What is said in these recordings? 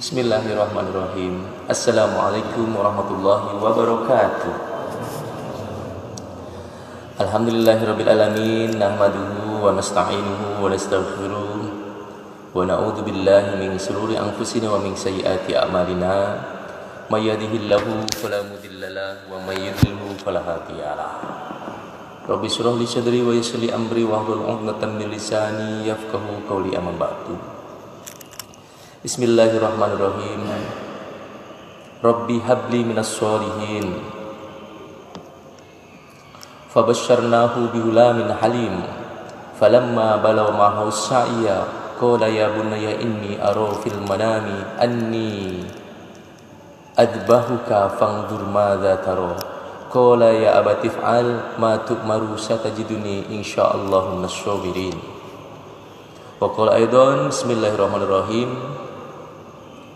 Bismillahirrahmanirrahim. Assalamualaikum warahmatullahi wabarakatuh. Alhamdulillahirabbil alamin, nahmaduhu wa nasta'inuhu wa nastaghfiruh wa na'udzu billahi min shururi anfusina wa min sayyiati a'malina. May yahdihillahu fala mudhillalah wa may yudhlilhu fala hadiyalah. Rabbi shrah li sadri wa yassir li amri wahlul 'uqdatam min lisani yafqahu qawli, amma ba'du. Bismillahirrahmanirrahim. Rabbi habli minas sholihin. Fabasyarnahu bihulamin halim. Falamma balagha ma'ahu sa'ya qala ya bunayya inni ara fil manami anni adbahuka fanzur madza tara. Qala ya abati if'al ma tu'maru satajiduni insyaallahu minas sabirin. Wa qala aidan bismillahirrahmanirrahim.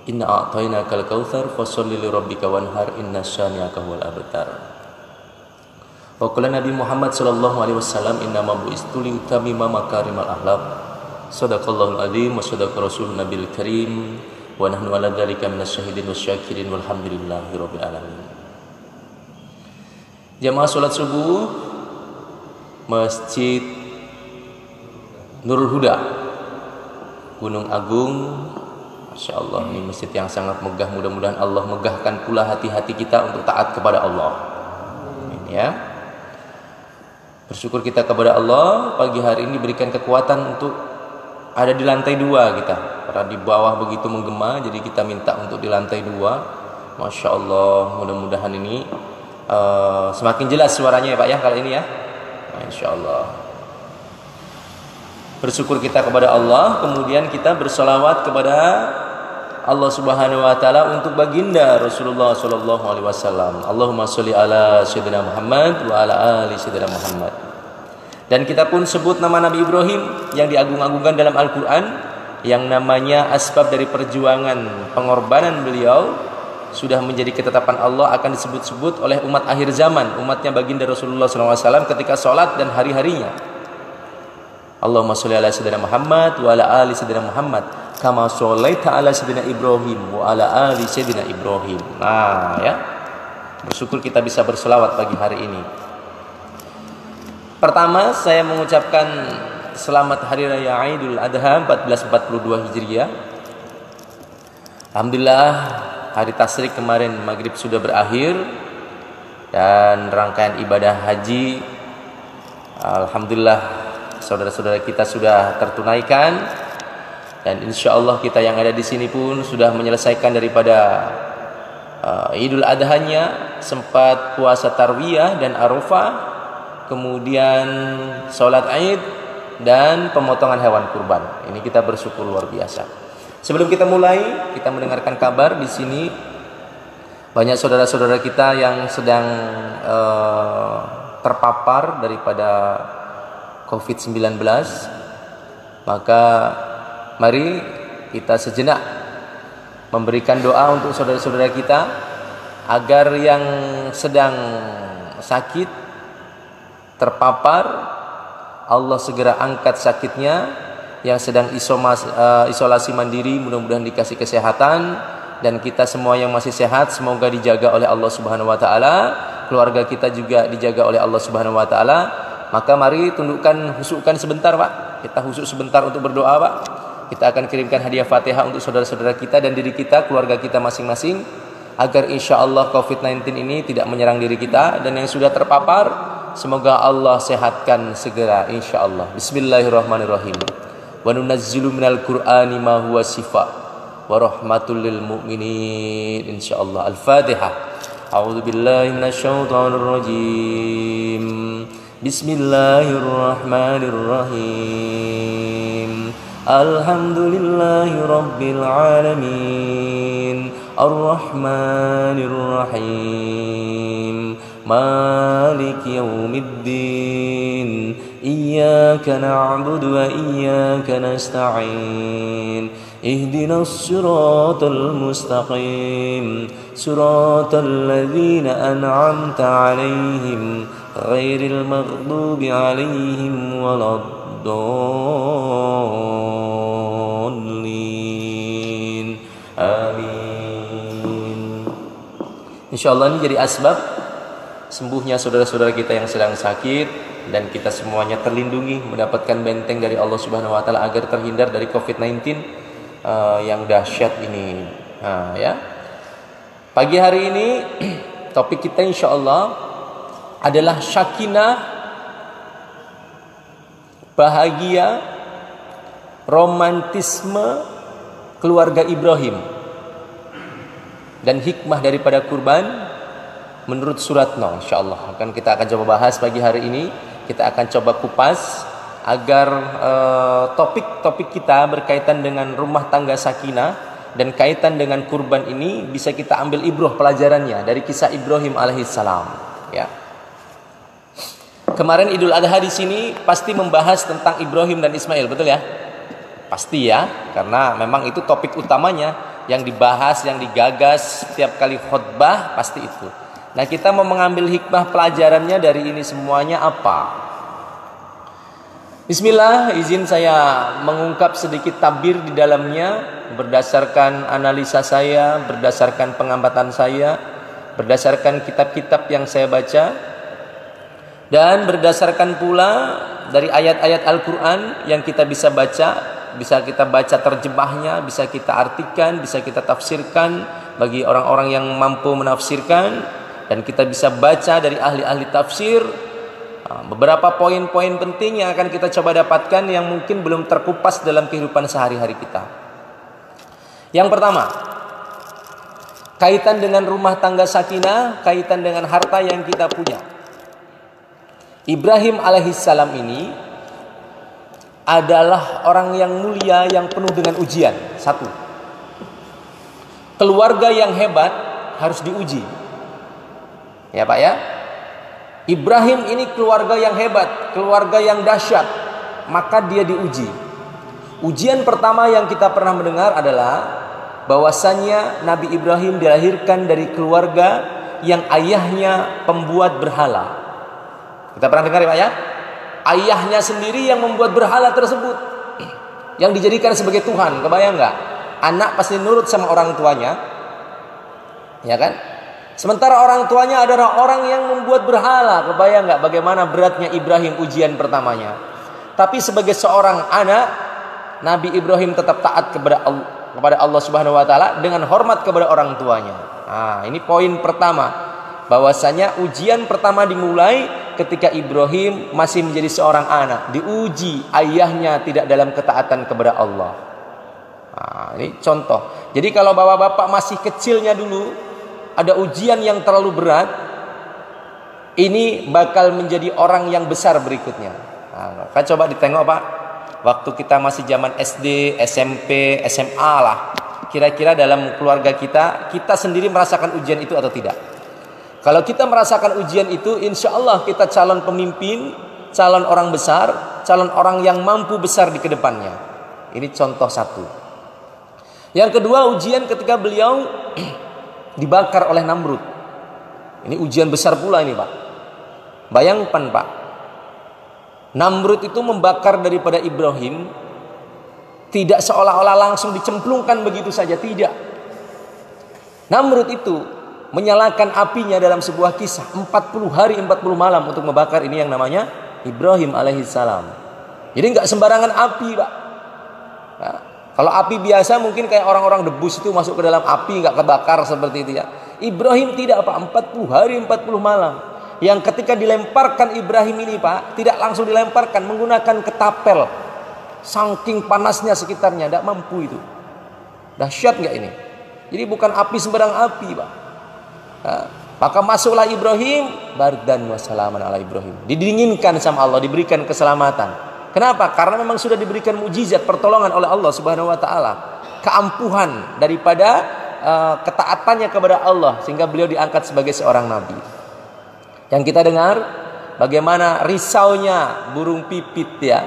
Inna a'tainakal kautsar fasholli li rabbika wanhar inna syani'aka huwal abtar. Wa qala Nabi Muhammad sallallahu alaihi wasallam inna ma bu'istu li utammima makarimal akhlaq. Shadaqallahul azim wa shadaqa rasulun nabiyil karim wa nahnu ala dzalika minasyahidin wasyakirin walhamdulillahi rabbil alamin. Jamaah salat subuh Masjid Nurul Huda Gunung Agung. Masya Allah, ini masjid yang sangat megah. Mudah-mudahan Allah megahkan pula hati-hati kita untuk taat kepada Allah. Amin ya. Bersyukur kita kepada Allah, pagi hari ini berikan kekuatan untuk ada di lantai 2 kita. Karena di bawah begitu menggema, jadi kita minta untuk di lantai 2. Masya Allah, mudah-mudahan ini semakin jelas suaranya ya Pak ya kali ini ya. Masya Allah. Bersyukur kita kepada Allah, kemudian kita bersolawat kepada Allah Subhanahu wa taala untuk baginda Rasulullah sallallahu alaihi wasallam. Allahumma sholli ala sayyidina Muhammad wa ala ali sayyidina Muhammad. Dan kita pun sebut nama Nabi Ibrahim yang diagung-agungkan dalam Al-Qur'an, yang namanya asbab dari perjuangan pengorbanan beliau sudah menjadi ketetapan Allah akan disebut-sebut oleh umat akhir zaman, umatnya baginda Rasulullah sallallahu alaihi wasallam ketika salat dan hari-harinya. Allahumma sholli ala sayyidina Muhammad wa ala ali sayyidina Muhammad kama sholaita ala sayyidina Ibrahim wa ala ali sayyidina Ibrahim. Nah ya, bersyukur kita bisa berselawat pagi hari ini. Pertama saya mengucapkan selamat hari raya Idul Adha 1442 Hijriah. Alhamdulillah hari tasyrik kemarin maghrib sudah berakhir dan rangkaian ibadah haji alhamdulillah saudara-saudara kita sudah tertunaikan, dan insya Allah kita yang ada di sini pun sudah menyelesaikan daripada Idul Adhanya, sempat puasa Tarwiyah dan Arafah, kemudian sholat Id dan pemotongan hewan kurban. Ini kita bersyukur luar biasa. Sebelum kita mulai, kita mendengarkan kabar di sini banyak saudara-saudara kita yang sedang terpapar daripada COVID-19, maka mari kita sejenak memberikan doa untuk saudara-saudara kita agar yang sedang sakit, terpapar, Allah segera angkat sakitnya. Yang sedang isolasi mandiri, mudah-mudahan dikasih kesehatan, dan kita semua yang masih sehat semoga dijaga oleh Allah Subhanahu wa taala, keluarga kita juga dijaga oleh Allah Subhanahu wa taala. Maka mari tundukkan, husukkan sebentar Pak. Kita husuk sebentar untuk berdoa Pak. Kita akan kirimkan hadiah Fatihah untuk saudara-saudara kita dan diri kita, keluarga kita masing-masing, agar insya Allah COVID-19 ini tidak menyerang diri kita, dan yang sudah terpapar semoga Allah sehatkan segera insya Allah. Bismillahirrahmanirrahim. Wa nunazzilu minal Qur'ani ma huwa shifa wa rahmatul lil mu'minin insyaallah. Al-Fatihah. A'udzu billahi minasyaitonir rajim. Bismillahirrahmanirrahim. Alhamdulillahi rabbil alamin. Ar-Rahmanir Rahim. Maliki yaumiddin. Iyyaka na'budu wa iyyaka nasta'in. Ihdinas siratal mustaqim. Siratal ladzina an'amta 'alaihim ghairil maghdubi 'alaihim waladdallin. Amin. Insya Allah ini jadi asbab sembuhnya saudara-saudara kita yang sedang sakit, dan kita semuanya terlindungi mendapatkan benteng dari Allah Subhanahu wa taala agar terhindar dari COVID-19 yang dahsyat ini. Ya. Pagi hari ini topik kita insya Allah adalah sakinah, bahagia, romantisme keluarga Ibrahim, dan hikmah daripada kurban menurut surat Nuh. Insyaallah kita akan coba bahas pagi hari ini. Kita akan coba kupas agar topik-topik kita berkaitan dengan rumah tangga sakinah dan kaitan dengan kurban ini bisa kita ambil ibrah pelajarannya dari kisah Ibrahim alaihissalam. Ya. Kemarin Idul Adha di sini pasti membahas tentang Ibrahim dan Ismail, betul ya? Pasti ya, karena memang itu topik utamanya yang dibahas, yang digagas setiap kali khutbah pasti itu. Nah, kita mau mengambil hikmah pelajarannya dari ini semuanya apa? Bismillah, izin saya mengungkap sedikit tabir di dalamnya berdasarkan analisa saya, berdasarkan pengamatan saya, berdasarkan kitab-kitab yang saya baca, dan berdasarkan pula dari ayat-ayat Al-Quran yang kita bisa baca, bisa kita baca terjemahnya, bisa kita artikan, bisa kita tafsirkan bagi orang-orang yang mampu menafsirkan. Dan kita bisa baca dari ahli-ahli tafsir beberapa poin-poin penting yang akan kita coba dapatkan yang mungkin belum terkupas dalam kehidupan sehari-hari kita. Yang pertama, kaitan dengan rumah tangga sakinah, kaitan dengan harta yang kita punya. Ibrahim alaihissalam ini adalah orang yang mulia, yang penuh dengan ujian. Satu, keluarga yang hebat harus diuji. Ya Pak ya, Ibrahim ini keluarga yang hebat, keluarga yang dahsyat, maka dia diuji. Ujian pertama yang kita pernah mendengar adalah bahwasannya Nabi Ibrahim dilahirkan dari keluarga yang ayahnya pembuat berhala. Kita pernah dengar ya Pak ya, ayahnya sendiri yang membuat berhala tersebut, yang dijadikan sebagai Tuhan. Kebayang nggak? Anak pasti nurut sama orang tuanya, ya kan? Sementara orang tuanya adalah orang yang membuat berhala. Kebayang nggak bagaimana beratnya Ibrahim ujian pertamanya? Tapi sebagai seorang anak, Nabi Ibrahim tetap taat kepada Allah Subhanahu wa taala dengan hormat kepada orang tuanya. Nah, ini poin pertama, bahwasanya ujian pertama dimulai ketika Ibrahim masih menjadi seorang anak, diuji ayahnya tidak dalam ketaatan kepada Allah. Nah, ini contoh. Jadi kalau bapak-bapak masih kecilnya dulu ada ujian yang terlalu berat, ini bakal menjadi orang yang besar berikutnya. Nah, kan coba ditengok Pak, waktu kita masih zaman SD, SMP, SMA lah, kira-kira dalam keluarga kita sendiri merasakan ujian itu atau tidak? Kalau kita merasakan ujian itu, insya Allah kita calon pemimpin, calon orang besar, calon orang yang mampu besar di kedepannya. Ini contoh satu. Yang kedua, ujian ketika beliau dibakar oleh Namrud. Ini ujian besar pula ini Pak. Bayangkan Pak, Namrud itu membakar daripada Ibrahim, tidak seolah-olah langsung dicemplungkan begitu saja, tidak. Namrud itu menyalakan apinya dalam sebuah kisah 40 hari 40 malam untuk membakar ini yang namanya Ibrahim alaihissalam. Jadi nggak sembarangan api Pak. Nah, kalau api biasa mungkin kayak orang-orang debus itu masuk ke dalam api nggak kebakar seperti itu ya. Ibrahim tidak Pak, 40 hari 40 malam. Yang ketika dilemparkan Ibrahim ini Pak, tidak langsung dilemparkan, menggunakan ketapel. Saking panasnya sekitarnya, tidak mampu itu. Dahsyat nggak ini? Jadi bukan api sembarang api Pak. Nah, maka masuklah Ibrahim, bardan wassalaman ala Ibrahim. Didinginkan sama Allah, diberikan keselamatan. Kenapa? Karena memang sudah diberikan mujizat pertolongan oleh Allah Subhanahu wa taala, keampuhan daripada ketaatannya kepada Allah sehingga beliau diangkat sebagai seorang nabi. Yang kita dengar bagaimana risaunya burung pipit ya.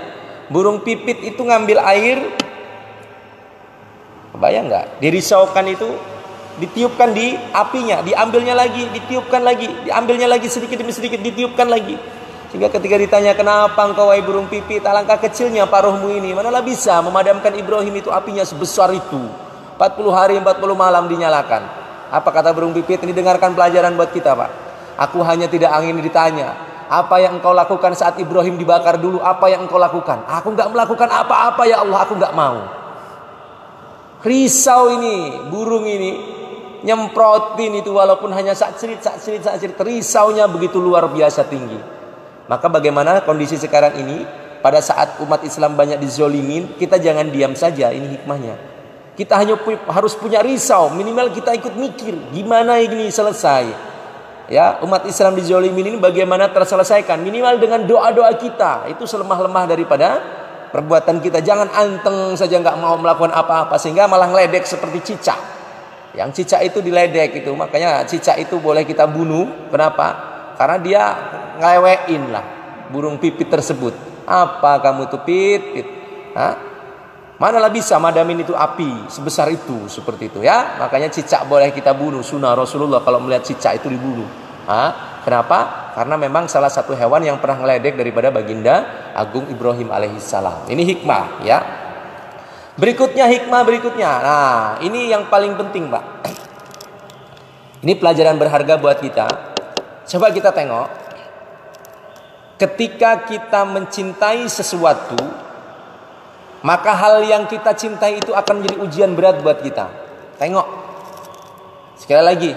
Burung pipit itu ngambil air, kebayang nggak? Dirisaukan itu, ditiupkan di apinya, diambilnya lagi, ditiupkan lagi, diambilnya lagi sedikit demi sedikit, ditiupkan lagi. Sehingga ketika ditanya, kenapa engkau wahai burung pipit, alangkah kecilnya paruhmu ini, manalah bisa memadamkan Ibrahim itu apinya sebesar itu. 40 hari 40 malam dinyalakan. Apa kata burung pipit? Ini dengarkan pelajaran buat kita, Pak. Aku hanya tidak ingin ditanya, apa yang engkau lakukan saat Ibrahim dibakar dulu? Apa yang engkau lakukan? Aku enggak melakukan apa-apa ya Allah, aku enggak mau. Risau ini, burung ini nyemprotin itu walaupun hanya sakserit. Risaunya begitu luar biasa tinggi. Maka bagaimana kondisi sekarang ini? Pada saat umat Islam banyak dizolimin, kita jangan diam saja. Ini hikmahnya. Kita hanya harus punya risau. Minimal kita ikut mikir, gimana ini selesai. Ya, umat Islam dizolimin ini bagaimana terselesaikan? Minimal dengan doa-doa kita. Itu selemah-lemah daripada perbuatan kita. Jangan anteng saja nggak mau melakukan apa-apa sehingga malah ngeledek seperti cicak. Yang cicak itu diledek itu, makanya cicak itu boleh kita bunuh. Kenapa? Karena dia ngelewein lah burung pipit tersebut. Apa kamu tuh pit? Manalah bisa madamin itu api sebesar itu, seperti itu ya. Makanya cicak boleh kita bunuh. Sunnah Rasulullah kalau melihat cicak itu dibunuh. Kenapa? Karena memang salah satu hewan yang pernah ngeledek daripada baginda agung Ibrahim alaihissalam. Ini hikmah ya. Berikutnya hikmah berikutnya. Nah, ini yang paling penting, Pak. Ini pelajaran berharga buat kita. Coba kita tengok. Ketika kita mencintai sesuatu, maka hal yang kita cintai itu akan menjadi ujian berat buat kita. Tengok. Sekali lagi.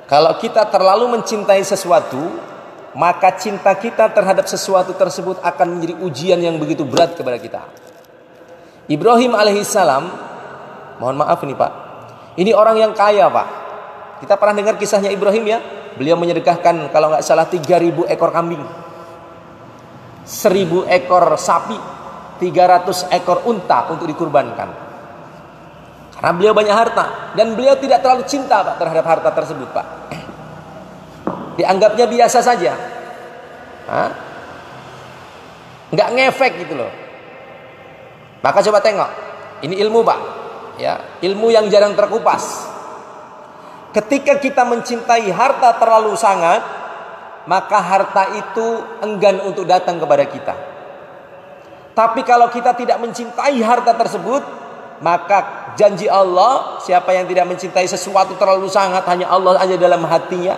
Kalau kita terlalu mencintai sesuatu, maka cinta kita terhadap sesuatu tersebut akan menjadi ujian yang begitu berat kepada kita. Ibrahim alaihissalam, mohon maaf nih Pak, ini orang yang kaya Pak. Kita pernah dengar kisahnya Ibrahim ya. Beliau menyedekahkan kalau nggak salah 3.000 ekor kambing, 1.000 ekor sapi, 300 ekor unta untuk dikurbankan. Karena beliau banyak harta dan beliau tidak terlalu cinta Pak terhadap harta tersebut Pak. Dianggapnya biasa saja. Nggak ngefek gitu loh. Maka coba tengok, ini ilmu Pak, ya, ilmu yang jarang terkupas. Ketika kita mencintai harta terlalu sangat, maka harta itu enggan untuk datang kepada kita. Tapi kalau kita tidak mencintai harta tersebut, maka janji Allah, siapa yang tidak mencintai sesuatu terlalu sangat, hanya Allah aja dalam hatinya,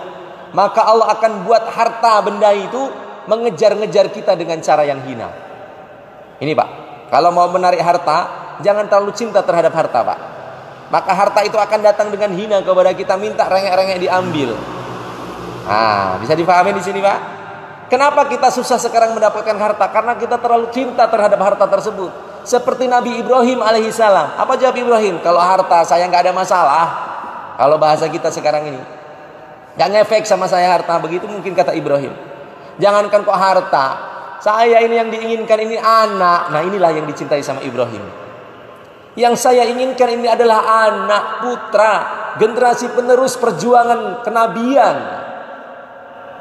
maka Allah akan buat harta benda itu mengejar-ngejar kita dengan cara yang hina. Ini Pak, kalau mau menarik harta, jangan terlalu cinta terhadap harta Pak. Maka harta itu akan datang dengan hina kepada kita, minta rengek-rengek diambil. Bisa dipahami di sini Pak? Kenapa kita susah sekarang mendapatkan harta? Karena kita terlalu cinta terhadap harta tersebut. Seperti Nabi Ibrahim alaihissalam. Apa jawab Ibrahim? Kalau harta saya nggak ada masalah. Kalau bahasa kita sekarang ini, nggak ngefek sama saya harta. Begitu mungkin kata Ibrahim. Jangankan kok harta, saya ini yang diinginkan ini anak. Nah inilah yang dicintai sama Ibrahim. Yang saya inginkan ini adalah anak, putra, generasi penerus perjuangan kenabian.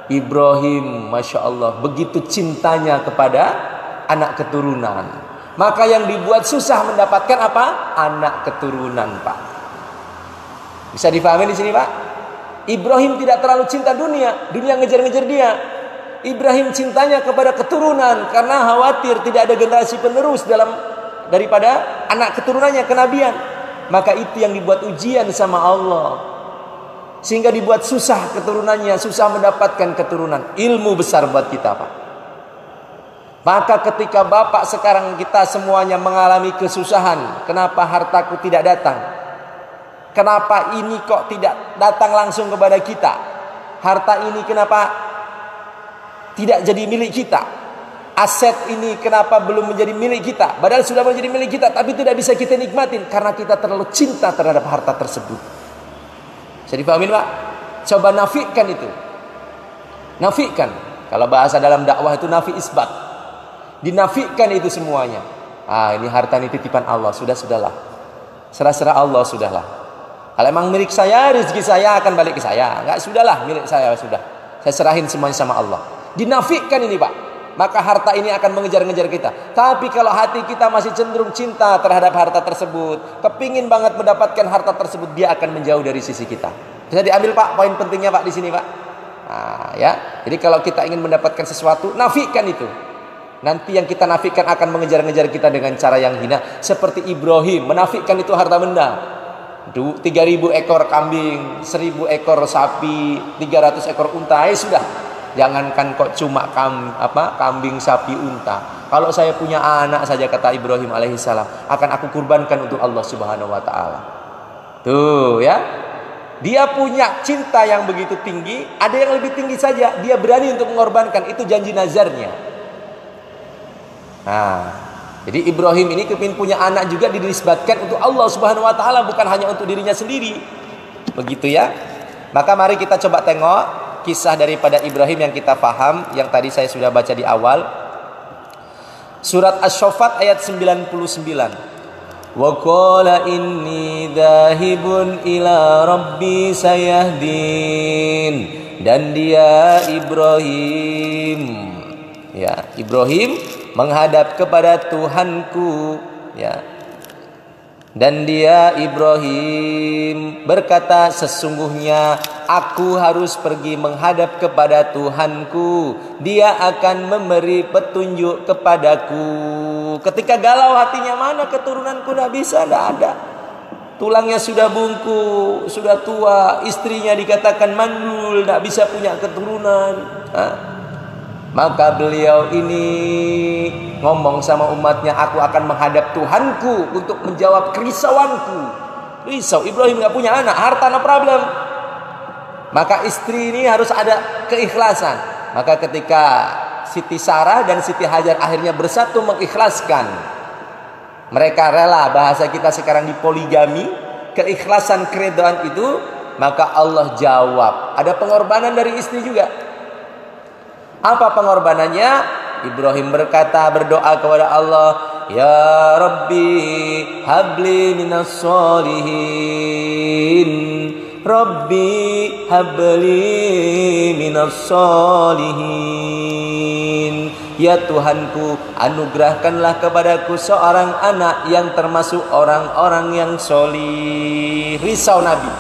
Ibrahim, Masya Allah, begitu cintanya kepada anak keturunan. Maka yang dibuat susah mendapatkan apa? Anak keturunan Pak. Bisa difahami di sini Pak? Ibrahim tidak terlalu cinta dunia. Dunia ngejar-ngejar dia. Ibrahim cintanya kepada keturunan karena khawatir tidak ada generasi penerus daripada anak keturunannya kenabian. Maka itu yang dibuat ujian sama Allah, sehingga dibuat susah keturunannya, susah mendapatkan keturunan. Ilmu besar buat kita Pak. Maka ketika Bapak sekarang kita semuanya mengalami kesusahan, kenapa hartaku tidak datang? Kenapa ini kok tidak datang langsung kepada kita? Harta ini kenapa tidak jadi milik kita? Aset ini kenapa belum menjadi milik kita? Padahal sudah menjadi milik kita, tapi tidak bisa kita nikmatin karena kita terlalu cinta terhadap harta tersebut. Bisa dipahami Pak? Coba nafikan itu. Nafikan. Kalau bahasa dalam dakwah itu nafi isbat. Dinafikan itu semuanya. Ini harta ini titipan Allah. Sudahlah. Serah-serah Allah sudahlah. Kalau emang milik saya, rezeki saya akan balik ke saya. Enggak, sudahlah, milik saya sudah. Saya serahin semuanya sama Allah. Dinafikan ini Pak. Maka harta ini akan mengejar-ngejar kita. Tapi kalau hati kita masih cenderung cinta terhadap harta tersebut, kepingin banget mendapatkan harta tersebut, dia akan menjauh dari sisi kita. Bisa diambil Pak, poin pentingnya Pak di sini Pak. Ya. Jadi kalau kita ingin mendapatkan sesuatu, nafikan itu. Nanti yang kita nafikan akan mengejar-ngejar kita dengan cara yang hina. Seperti Ibrahim menafikan itu harta benda. 3.000 ekor kambing, 1.000 ekor sapi, 300 ekor unta, sudah. Jangankan kok cuma kambing, sapi, unta. Kalau saya punya anak saja, kata Ibrahim alaihissalam, akan aku kurbankan untuk Allah Subhanahu wa taala. Tuh ya. Dia punya cinta yang begitu tinggi, ada yang lebih tinggi saja, dia berani untuk mengorbankan, itu janji nazarnya. Nah, jadi Ibrahim ini kepingin punya anak juga dinisbatkan untuk Allah Subhanahu wa taala, bukan hanya untuk dirinya sendiri. Begitu ya. Maka mari kita coba tengok kisah daripada Ibrahim yang kita paham, yang tadi saya sudah baca di awal. Surat Asy-Syaffat ayat 99. Wa qala inni dzahibun ila rabbi sayahdin. Dan dia Ibrahim menghadap kepada Tuhanku, ya. Dan dia Ibrahim berkata, sesungguhnya aku harus pergi menghadap kepada Tuhanku, dia akan memberi petunjuk kepadaku. Ketika galau hatinya, mana keturunanku, tidak bisa, tidak ada. Tulangnya sudah bungkuk, sudah tua, istrinya dikatakan mandul, tidak bisa punya keturunan. Maka beliau ini ngomong sama umatnya, aku akan menghadap Tuhanku untuk menjawab kerisauanku. Risau, Ibrahim gak punya anak, harta no problem. Maka istri ini harus ada keikhlasan. Maka ketika Siti Sarah dan Siti Hajar akhirnya bersatu mengikhlaskan, mereka rela, bahasa kita sekarang di poligami, keikhlasan keredoan itu, maka Allah jawab. Ada pengorbanan dari istri juga. Apa pengorbanannya? Ibrahim berdoa kepada Allah, ya Rabbi habli minas solihin, Rabbi habli minas solihin. Ya Tuhanku, anugerahkanlah kepadaku seorang anak yang termasuk orang-orang yang solih. Risau Nabi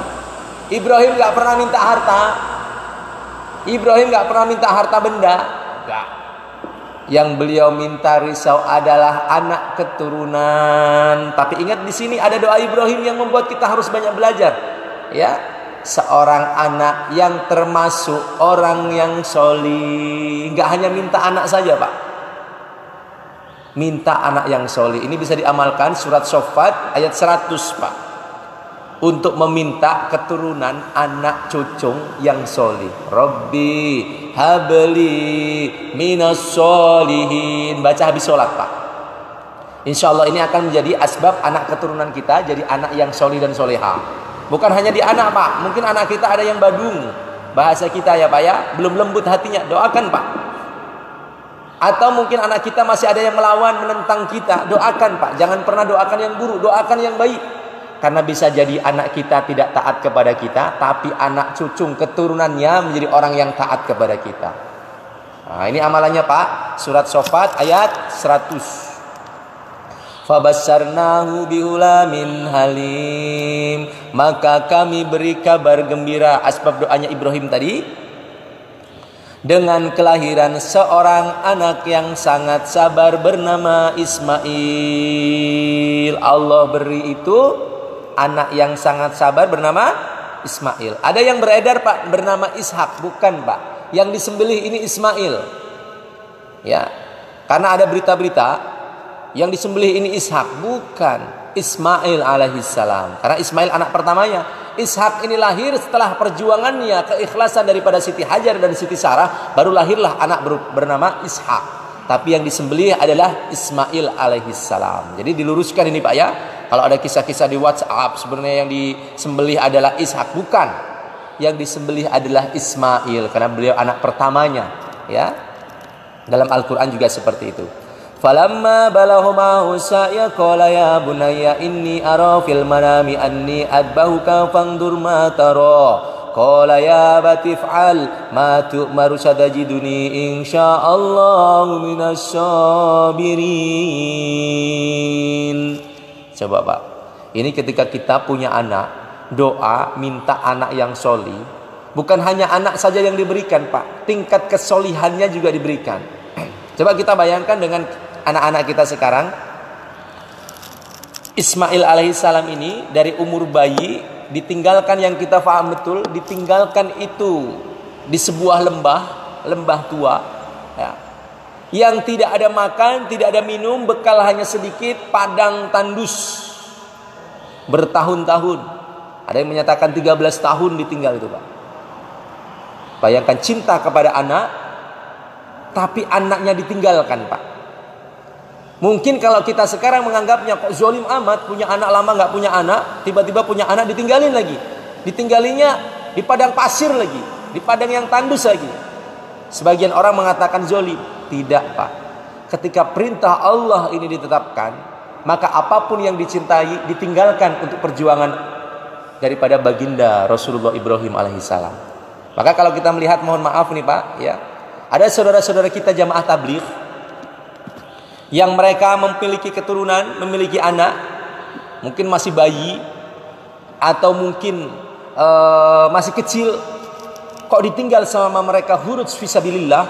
Ibrahim gak pernah minta harta. Ibrahim gak pernah minta harta benda, enggak. Yang beliau minta risau adalah anak keturunan. Tapi ingat, di sini ada doa Ibrahim yang membuat kita harus banyak belajar. Ya, seorang anak yang termasuk orang yang solih. Enggak hanya minta anak saja, Pak. Minta anak yang solih. Ini bisa diamalkan surat Syaffat ayat 100, Pak. Untuk meminta keturunan anak cucung yang solih. Rabbi habli minas solihin. Baca habis sholat, Pak. Insya Allah ini akan menjadi asbab anak keturunan kita jadi anak yang solih dan soleha. Bukan hanya di anak, Pak. Mungkin anak kita ada yang badung, bahasa kita ya Pak ya, belum lembut hatinya, doakan Pak. Atau mungkin anak kita masih ada yang melawan, menentang kita, doakan Pak. Jangan pernah doakan yang buruk, doakan yang baik. Karena bisa jadi anak kita tidak taat kepada kita, tapi anak cucung keturunannya menjadi orang yang taat kepada kita. Nah, ini amalannya Pak. Surat Syaffat ayat 100. Fabassarnahu bihulamin halim. Maka kami beri kabar gembira, asbab doanya Ibrahim tadi, dengan kelahiran seorang anak yang sangat sabar bernama Ismail. Allah beri itu anak yang sangat sabar bernama Ismail. Ada yang beredar Pak bernama Ishak, bukan Pak. Yang disembelih ini Ismail. Ya. Karena ada berita-berita yang disembelih ini Ishak, bukan Ismail alaihissalam. Karena Ismail anak pertamanya. Ishak ini lahir setelah perjuangannya, keikhlasan daripada Siti Hajar dan Siti Sarah, baru lahirlah anak bernama Ishak. Tapi yang disembelih adalah Ismail alaihissalam. Jadi diluruskan ini Pak ya. Kalau ada kisah-kisah di WhatsApp, sebenarnya yang disembelih adalah Ishak, bukan. Yang disembelih adalah Ismail, karena beliau anak pertamanya. Ya, dalam Al-Quran juga seperti itu. Falamma balahuma usaya qala ya bunayya inni ara fil manami anni adbahuka fangdur ma tara. Qala ya batif'al ma tu'maru satajiduni insyaallahu minasyabirin. Coba Pak, ini ketika kita punya anak, doa minta anak yang solih. Bukan hanya anak saja yang diberikan Pak, tingkat kesolihannya juga diberikan. Coba kita bayangkan dengan anak-anak kita sekarang. Ismail alaihissalam ini dari umur bayi ditinggalkan, yang kita paham betul, ditinggalkan itu di sebuah lembah tua, ya, yang tidak ada makan, tidak ada minum, bekal hanya sedikit, padang tandus bertahun-tahun. Ada yang menyatakan 13 tahun ditinggal itu, Pak. Bayangkan cinta kepada anak, tapi anaknya ditinggalkan, Pak. Mungkin kalau kita sekarang menganggapnya kok zolim amat, punya anak lama nggak punya anak, tiba-tiba punya anak ditinggalin lagi. Ditinggalinya di padang pasir lagi, di padang yang tandus lagi. Sebagian orang mengatakan zolim. Tidak, Pak. Ketika perintah Allah ini ditetapkan, maka apapun yang dicintai ditinggalkan untuk perjuangan daripada baginda Rasulullah Ibrahim alaihissalam. Maka kalau kita melihat, mohon maaf nih Pak, ya, ada saudara-saudara kita jamaah tabligh yang mereka memiliki keturunan, memiliki anak, mungkin masih bayi atau mungkin masih kecil, kok ditinggal sama mereka huruf fisabilillah.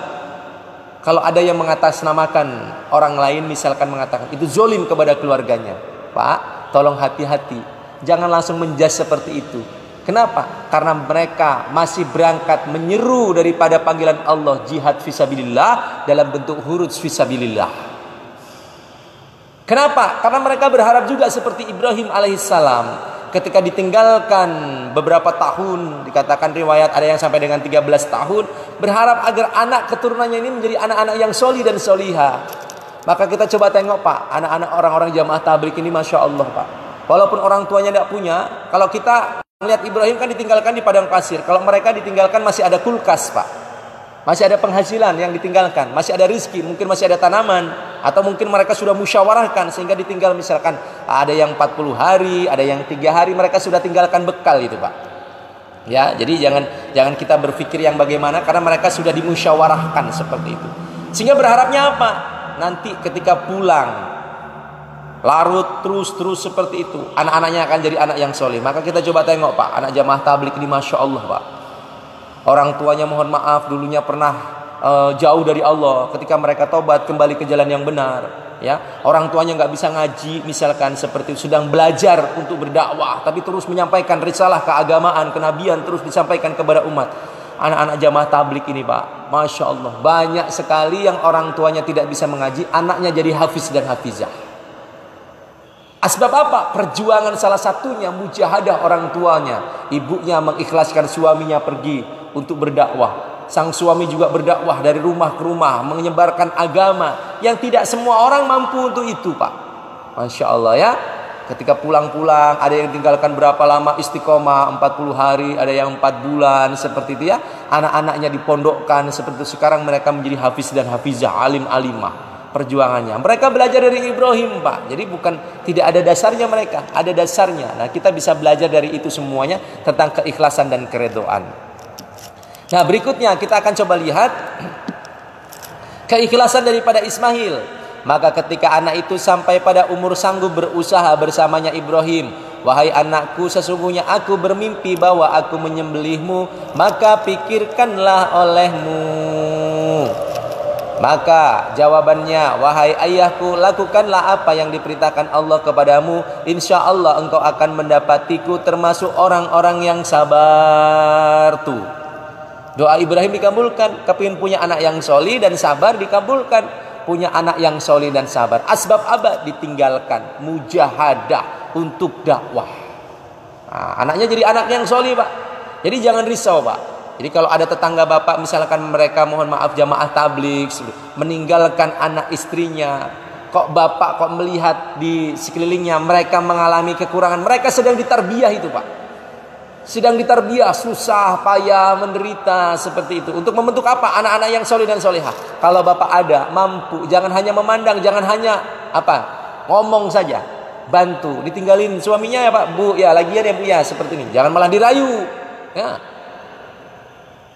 Kalau ada yang mengatasnamakan orang lain, misalkan mengatakan itu zolim kepada keluarganya, Pak, tolong hati-hati, jangan langsung menjudge seperti itu. Kenapa? Karena mereka masih berangkat menyeru daripada panggilan Allah, jihad fisabilillah dalam bentuk huruf fisabilillah. Kenapa? Karena mereka berharap juga seperti Ibrahim alaihissalam, ketika ditinggalkan beberapa tahun, dikatakan riwayat ada yang sampai dengan 13 tahun, berharap agar anak keturunannya ini menjadi anak-anak yang soli dan soliha. Maka kita coba tengok Pak, anak-anak orang-orang jamaah tabligh ini, Masya Allah Pak, walaupun orang tuanya tidak punya, kalau kita lihat Ibrahim kan ditinggalkan di padang pasir, kalau mereka ditinggalkan masih ada kulkas Pak, masih ada penghasilan yang ditinggalkan, masih ada rizki, mungkin masih ada tanaman, atau mungkin mereka sudah musyawarahkan sehingga ditinggal, misalkan ada yang 40 hari, ada yang 3 hari, mereka sudah tinggalkan bekal itu Pak. Ya, jadi jangan kita berpikir yang bagaimana, karena mereka sudah dimusyawarahkan seperti itu. Sehingga berharapnya apa? Nanti ketika pulang larut terus seperti itu, anak-anaknya akan jadi anak yang soleh. Maka kita coba tengok Pak, anak jamaah tabligh ini, Masya Allah Pak, orang tuanya mohon maaf dulunya pernah jauh dari Allah, ketika mereka tobat kembali ke jalan yang benar, ya, orang tuanya nggak bisa ngaji misalkan, seperti sedang belajar untuk berdakwah, tapi terus menyampaikan risalah keagamaan, kenabian terus disampaikan kepada umat. Anak-anak jamaah tabligh ini Pak, Masya Allah, banyak sekali yang orang tuanya tidak bisa mengaji, anaknya jadi hafiz dan hafizah. Asbab apa? Perjuangan salah satunya mujahadah orang tuanya. Ibunya mengikhlaskan suaminya pergi untuk berdakwah. Sang suami juga berdakwah dari rumah ke rumah, menyebarkan agama yang tidak semua orang mampu untuk itu Pak. Masya Allah ya. Ketika pulang-pulang, ada yang tinggalkan berapa lama istiqomah, 40 hari, ada yang 4 bulan, seperti itu ya. Anak-anaknya dipondokkan, seperti itu. Sekarang mereka menjadi hafiz dan hafizah, alim alimah. Perjuangannya mereka belajar dari Ibrahim Pak. Jadi bukan tidak ada dasarnya, mereka ada dasarnya. Nah, kita bisa belajar dari itu semuanya tentang keikhlasan dan keredoan. Nah, berikutnya kita akan coba lihat keikhlasan daripada Ismail. Maka ketika anak itu sampai pada umur sanggup berusaha bersamanya Ibrahim, wahai anakku, sesungguhnya aku bermimpi bahwa aku menyembelihmu, maka pikirkanlah olehmu. Maka jawabannya, wahai ayahku, lakukanlah apa yang diperintahkan Allah kepadamu, insya Allah engkau akan mendapatiku termasuk orang-orang yang sabar. Tuh, doa Ibrahim dikabulkan. Kepingin punya anak yang soli dan sabar, dikabulkan. Punya anak yang soli dan sabar. Asbab apa? Ditinggalkan mujahadah untuk dakwah. Nah, anaknya jadi anak yang soli Pak. Jadi jangan risau Pak. Jadi kalau ada tetangga Bapak, misalkan mereka mohon maaf jamaah tabligh, meninggalkan anak istrinya, kok Bapak kok melihat di sekelilingnya mereka mengalami kekurangan, mereka sedang ditarbiyah itu Pak. Sedang ditarbiyah, susah, payah, menderita seperti itu. Untuk membentuk apa? Anak-anak yang soleh dan solehah. Kalau Bapak ada, mampu, jangan hanya memandang, jangan hanya apa? Ngomong saja. Bantu, ditinggalin suaminya ya Pak, Bu, ya lagian ya Bu ya, seperti ini. Jangan malah dirayu. Ya.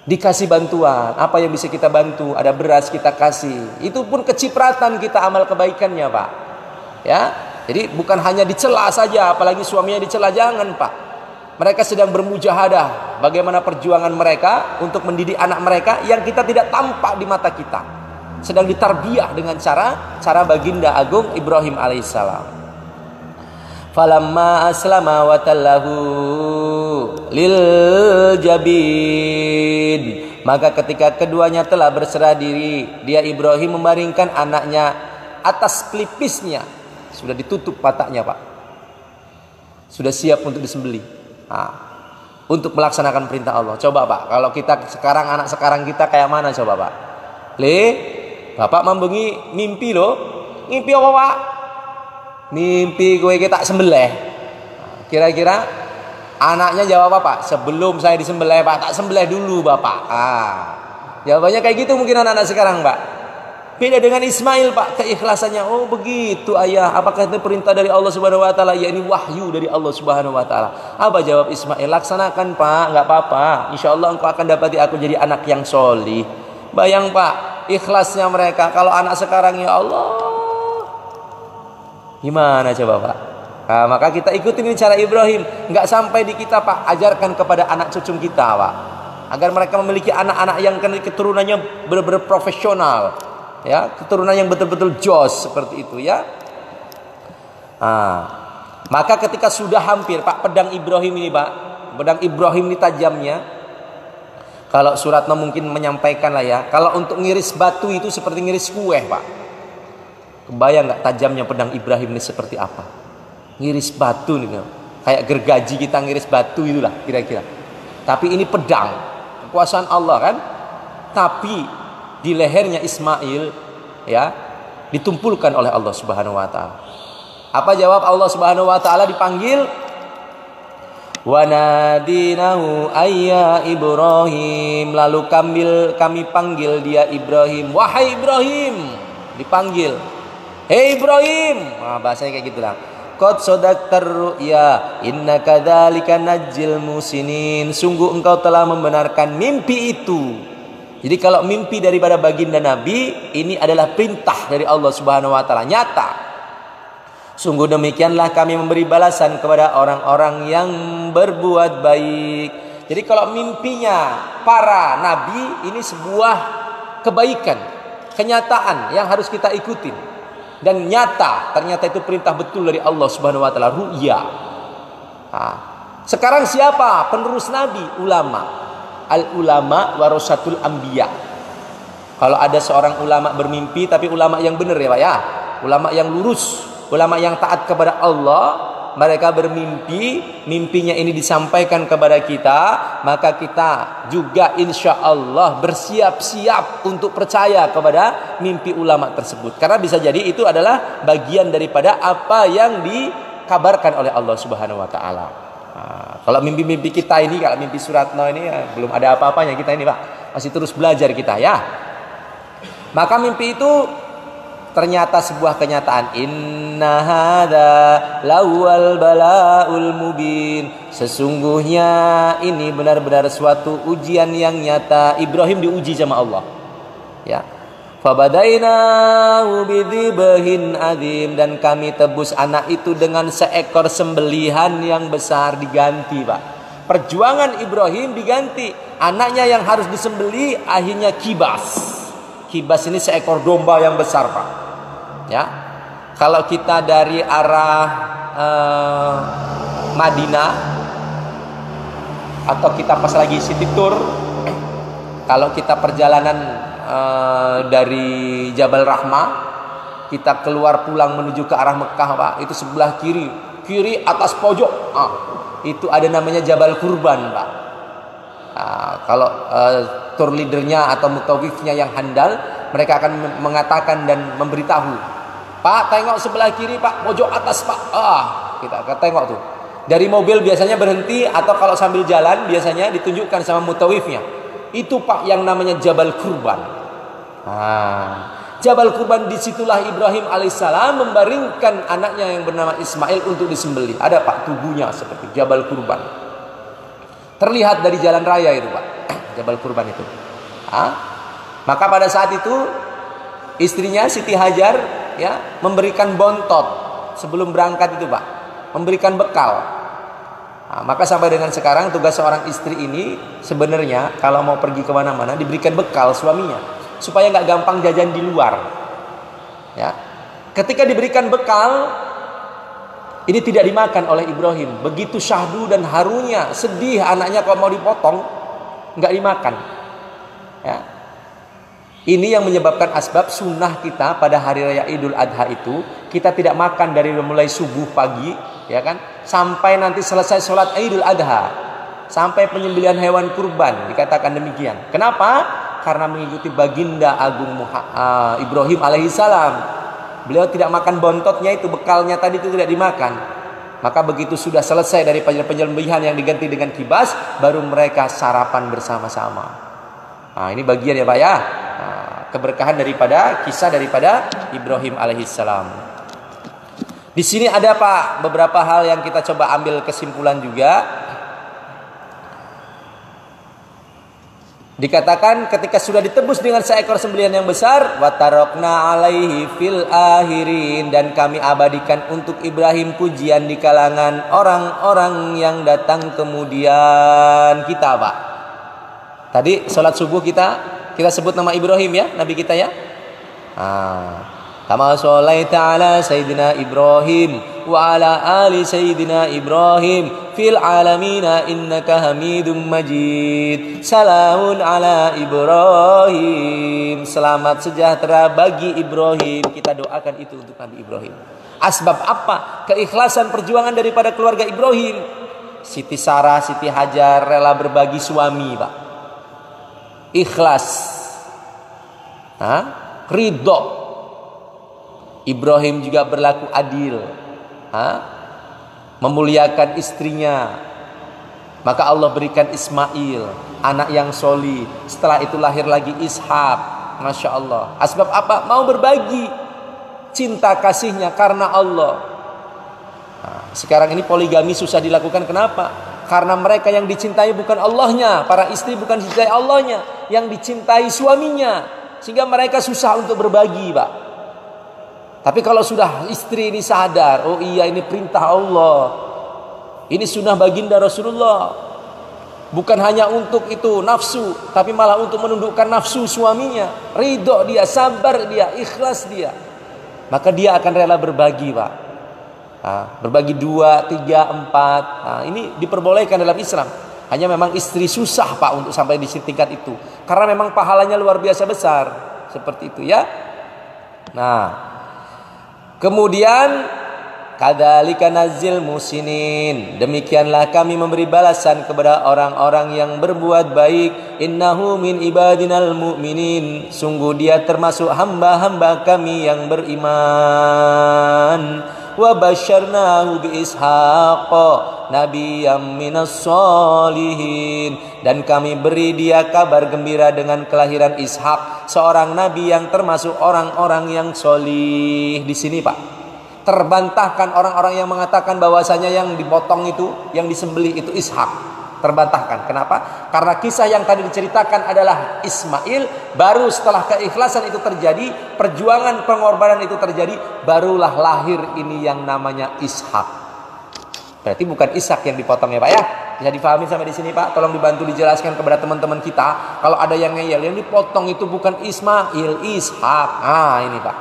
Dikasih bantuan, apa yang bisa kita bantu, ada beras kita kasih, itu pun kecipratan kita amal kebaikannya Pak. Ya, jadi bukan hanya dicela saja, apalagi suaminya dicela, jangan Pak. Mereka sedang bermujahadah, bagaimana perjuangan mereka untuk mendidik anak mereka yang kita tidak tampak di mata kita, sedang ditarbiyah dengan cara baginda agung Ibrahim alaihissalam. Falamma aslama wa tallahu lil jabin, maka ketika keduanya telah berserah diri, dia Ibrahim mebaringkan anaknya atas pelipisnya. Sudah ditutup patahnya, Pak. Sudah siap untuk disembelih. Untuk melaksanakan perintah Allah. Coba, Pak, kalau kita sekarang, anak sekarang kita kayak mana coba, Pak? Bapak membengi mimpi loh. Mimpi apa, Pak? Mimpi gue kita sembelih. Kira-kira anaknya jawab apa? Sebelum saya disembelih, Pak, tak sembelih dulu, Bapak. Jawabannya kayak gitu mungkin anak-anak sekarang, Pak. Beda dengan Ismail, Pak, keikhlasannya. Oh begitu ayah, apakah itu perintah dari Allah Subhanahu Wa Taala? Ya, ini wahyu dari Allah Subhanahu Wa Taala. Apa jawab Ismail? Laksanakan, Pak, nggak apa-apa. Insya Allah engkau akan dapati aku jadi anak yang solih. Bayang, Pak, ikhlasnya mereka. Kalau anak sekarang, ya Allah, gimana coba, Pak? Maka kita ikutin ini cara Ibrahim. Nggak sampai di kita, Pak, ajarkan kepada anak cucu kita, Pak, agar mereka memiliki anak-anak yang keturunannya benar-benar profesional, ya, keturunan yang betul-betul jos seperti itu, ya. Maka ketika sudah hampir, Pak, pedang Ibrahim ini, Pak, pedang Ibrahim ini tajamnya. Kalau Suratno mungkin menyampaikan lah, ya, kalau untuk ngiris batu itu seperti ngiris kue, Pak. Kebayang nggak tajamnya pedang Ibrahim ini seperti apa? Ngiris batu nih, kayak gergaji kita ngiris batu itulah kira-kira. Tapi ini pedang, kekuasaan Allah kan. Tapi di lehernya Ismail, ya, ditumpulkan oleh Allah Subhanahu Wa Taala. Apa jawab Allah Subhanahu Wa Taala dipanggil? Wa nadinahu ayya Ibrahim. Lalu kami panggil dia Ibrahim. Wahai Ibrahim, dipanggil. Hei Ibrahim, bahasanya kayak gitulah. Qad sadaqtar ru'ya inna kadzalika najjil musinin. Sungguh engkau telah membenarkan mimpi itu. Jadi kalau mimpi daripada baginda Nabi, ini adalah perintah dari Allah Subhanahu Wa Taala, nyata. Sungguh demikianlah kami memberi balasan kepada orang-orang yang berbuat baik. Jadi kalau mimpinya para nabi, ini sebuah kebaikan, kenyataan yang harus kita ikutin. Dan nyata, ternyata itu perintah betul dari Allah Subhanahu Wa Taala, ru'ya. Sekarang siapa penerus nabi? Ulama. Al-ulama warasatul anbiya. Kalau ada seorang ulama bermimpi, tapi ulama yang benar, ya, Pak, ya, ulama yang lurus, ulama yang taat kepada Allah, mereka bermimpi, mimpinya ini disampaikan kepada kita, maka kita juga insya Allah bersiap-siap untuk percaya kepada mimpi ulama tersebut. Karena bisa jadi itu adalah bagian daripada apa yang dikabarkan oleh Allah Subhanahu Wa Taala. Kalau mimpi-mimpi kita ini, kalau mimpi Suratno ini, ya, belum ada apa-apanya kita ini, Pak, masih terus belajar kita, ya. Maka mimpi itu ternyata sebuah kenyataan. Inna hadza lawal balaul mubin. Sesungguhnya ini benar-benar suatu ujian yang nyata. Ibrahim diuji sama Allah, ya. Fabadainahu bidzibhin adzim, dan kami tebus anak itu dengan seekor sembelihan yang besar. Diganti, Pak. Perjuangan Ibrahim diganti. Anaknya yang harus disembelih akhirnya kibas. Kibas ini seekor domba yang besar, Pak. Ya. Kalau kita dari arah Madinah, atau kita pas lagi city tour, kalau kita perjalanan dari Jabal Rahmah, kita keluar pulang menuju ke arah Mekah, Pak, itu sebelah kiri atas pojok, itu ada namanya Jabal Kurban, Pak. Kalau tour leadernya atau mutawifnya yang handal, mereka akan mengatakan dan memberitahu, Pak, tengok sebelah kiri, Pak, pojok atas, Pak. Kita akan tengok tuh. Dari mobil biasanya berhenti, atau kalau sambil jalan biasanya ditunjukkan sama mutawifnya. Itu, Pak, yang namanya Jabal Kurban. Jabal Kurban, disitulah Ibrahim alaihissalam membaringkan anaknya yang bernama Ismail untuk disembelih. Ada, Pak, tubuhnya seperti Jabal Kurban. Terlihat dari jalan raya itu, Pak, Jabal Kurban itu. Maka pada saat itu istrinya Siti Hajar, ya, memberikan bontot sebelum berangkat itu, Pak, memberikan bekal. Maka sampai dengan sekarang tugas seorang istri ini sebenarnya kalau mau pergi kemana-mana diberikan bekal suaminya, supaya nggak gampang jajan di luar. Ya, ketika diberikan bekal, Ini tidak dimakan oleh Ibrahim. Begitu syahdu dan harunya, sedih anaknya kalau mau dipotong, nggak dimakan. Ya. Ini yang menyebabkan asbab sunnah kita pada hari raya Idul Adha itu, kita tidak makan dari mulai subuh pagi, ya kan, sampai nanti selesai sholat Idul Adha, sampai penyembelihan hewan kurban, dikatakan demikian. Kenapa? Karena mengikuti baginda agung Ibrahim alaihissalam. Beliau tidak makan bontotnya itu, bekalnya tadi itu tidak dimakan. Maka begitu sudah selesai dari penyembelihan yang diganti dengan kibas, baru mereka sarapan bersama-sama. Nah, ini bagian ya Pak ya. Keberkahan daripada kisah daripada Ibrahim alaihissalam. Di sini ada Pak beberapa hal yang kita coba ambil kesimpulan juga. Dikatakan ketika sudah ditebus dengan seekor sembelihan yang besar, wa tarokna alaihi fil akhirin, dan kami abadikan untuk Ibrahim pujian di kalangan orang-orang yang datang kemudian kita Pak. Tadi sholat subuh kita sebut nama Ibrahim ya, Nabi kita ya. Kama sholaita ala Sayyidina Ibrahim wa ala ali Sayyidina Ibrahim fil alamina innaka hamidum majid. Salamun ala Ibrahim. Selamat sejahtera bagi Ibrahim. Kita doakan itu untuk Nabi Ibrahim. Asbab apa? Keikhlasan perjuangan daripada keluarga Ibrahim. Siti Sarah, Siti Hajar rela berbagi suami Pak. Ikhlas, ridho. Ibrahim juga berlaku adil, memuliakan istrinya. Maka Allah berikan Ismail, anak yang soli. Setelah itu lahir lagi Ishak. Masya Allah. Asbab apa? Mau berbagi cinta kasihnya karena Allah. Sekarang ini poligami susah dilakukan. Kenapa? Karena mereka yang dicintai bukan Allahnya, para istri bukan dicintai Allahnya, yang dicintai suaminya, sehingga mereka susah untuk berbagi Pak. Tapi kalau sudah istri ini sadar, oh iya ini perintah Allah, ini sunnah baginda Rasulullah, bukan hanya untuk itu nafsu, tapi malah untuk menundukkan nafsu suaminya, ridho dia, sabar dia, ikhlas dia, maka dia akan rela berbagi Pak. Berbagi 2, 3, 4. Ini diperbolehkan dalam Islam. Hanya memang istri susah Pak untuk sampai di tingkat itu, karena memang pahalanya luar biasa besar. Seperti itu ya. Nah, kemudian kadzalika nazil musinin, demikianlah kami memberi balasan kepada orang-orang yang berbuat baik. Innahu min ibadinal mu'minin, sungguh dia termasuk hamba-hamba kami yang beriman. Wa basyarnahu bi Ishaq nabiyyam minas sholihin, dan kami beri dia kabar gembira dengan kelahiran Ishak, seorang nabi yang termasuk orang-orang yang solih. Di sini Pak, terbantahkan orang-orang yang mengatakan bahwasanya yang dipotong itu, yang disembelih itu Ishak. Terbantahkan. Kenapa? Karena kisah yang tadi diceritakan adalah Ismail. Baru setelah keikhlasan itu terjadi, perjuangan pengorbanan itu terjadi, barulah lahir ini yang namanya Ishak. Berarti bukan Ishak yang dipotong ya Pak ya. Bisa difahami sampai di sini Pak. Tolong dibantu dijelaskan kepada teman-teman kita. Kalau ada yang ngeyel, yang dipotong itu bukan Ismail, Ishak. Ini Pak.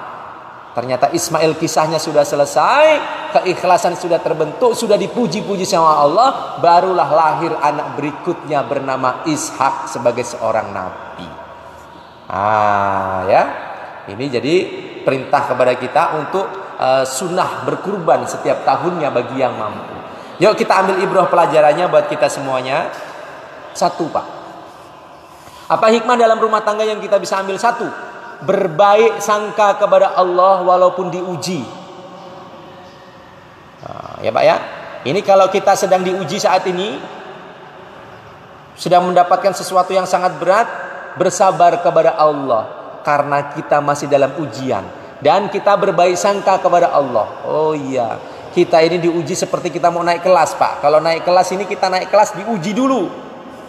Ternyata Ismail kisahnya sudah selesai, keikhlasan sudah terbentuk, sudah dipuji-puji sama Allah, barulah lahir anak berikutnya bernama Ishak sebagai seorang nabi. Ya, ini jadi perintah kepada kita untuk sunnah berkurban setiap tahunnya bagi yang mampu. Yuk kita ambil ibrah pelajarannya buat kita semuanya. Satu Pak, apa hikmah dalam rumah tangga yang kita bisa ambil? Satu, berbaik sangka kepada Allah walaupun diuji. Ya Pak ya, ini kalau kita sedang diuji saat ini, sedang mendapatkan sesuatu yang sangat berat, bersabar kepada Allah karena kita masih dalam ujian, dan kita berbaik sangka kepada Allah. Oh iya, kita ini diuji seperti kita mau naik kelas Pak. Kalau naik kelas ini, kita naik kelas diuji dulu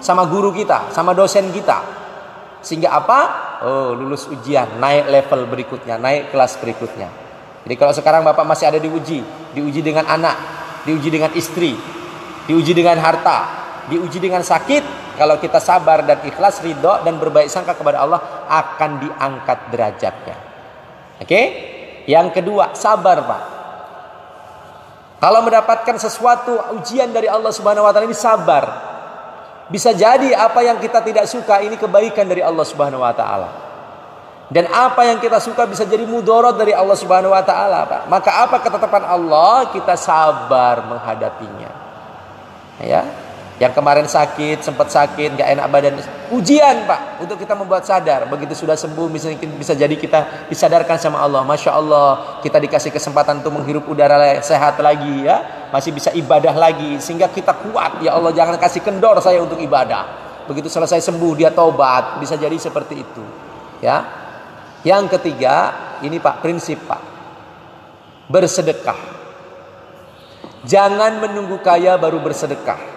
sama guru kita, sama dosen kita. Sehingga apa? Oh, lulus ujian, naik level berikutnya, naik kelas berikutnya. Jadi kalau sekarang Bapak masih ada diuji dengan anak, diuji dengan istri, diuji dengan harta, diuji dengan sakit, kalau kita sabar dan ikhlas, ridho dan berbaik sangka kepada Allah, akan diangkat derajatnya. Oke? Yang kedua, sabar Pak. Kalau mendapatkan sesuatu ujian dari Allah Subhanahu wa taala ini sabar. Bisa jadi apa yang kita tidak suka ini kebaikan dari Allah Subhanahu wa taala. Dan apa yang kita suka bisa jadi mudarat dari Allah Subhanahu wa taala, Pak. Maka apa ketetapan Allah? Kita sabar menghadapinya. Ya. Yang kemarin sakit, sempat sakit, gak enak badan, ujian Pak, untuk kita membuat sadar. Begitu sudah sembuh, misalnya bisa jadi kita disadarkan sama Allah. Masya Allah, kita dikasih kesempatan untuk menghirup udara sehat lagi ya, masih bisa ibadah lagi, sehingga kita kuat. Ya Allah, jangan kasih kendor saya untuk ibadah. Begitu selesai sembuh, dia taubat, bisa jadi seperti itu. Ya. Yang ketiga, ini Pak, prinsip Pak, bersedekah. Jangan menunggu kaya baru bersedekah,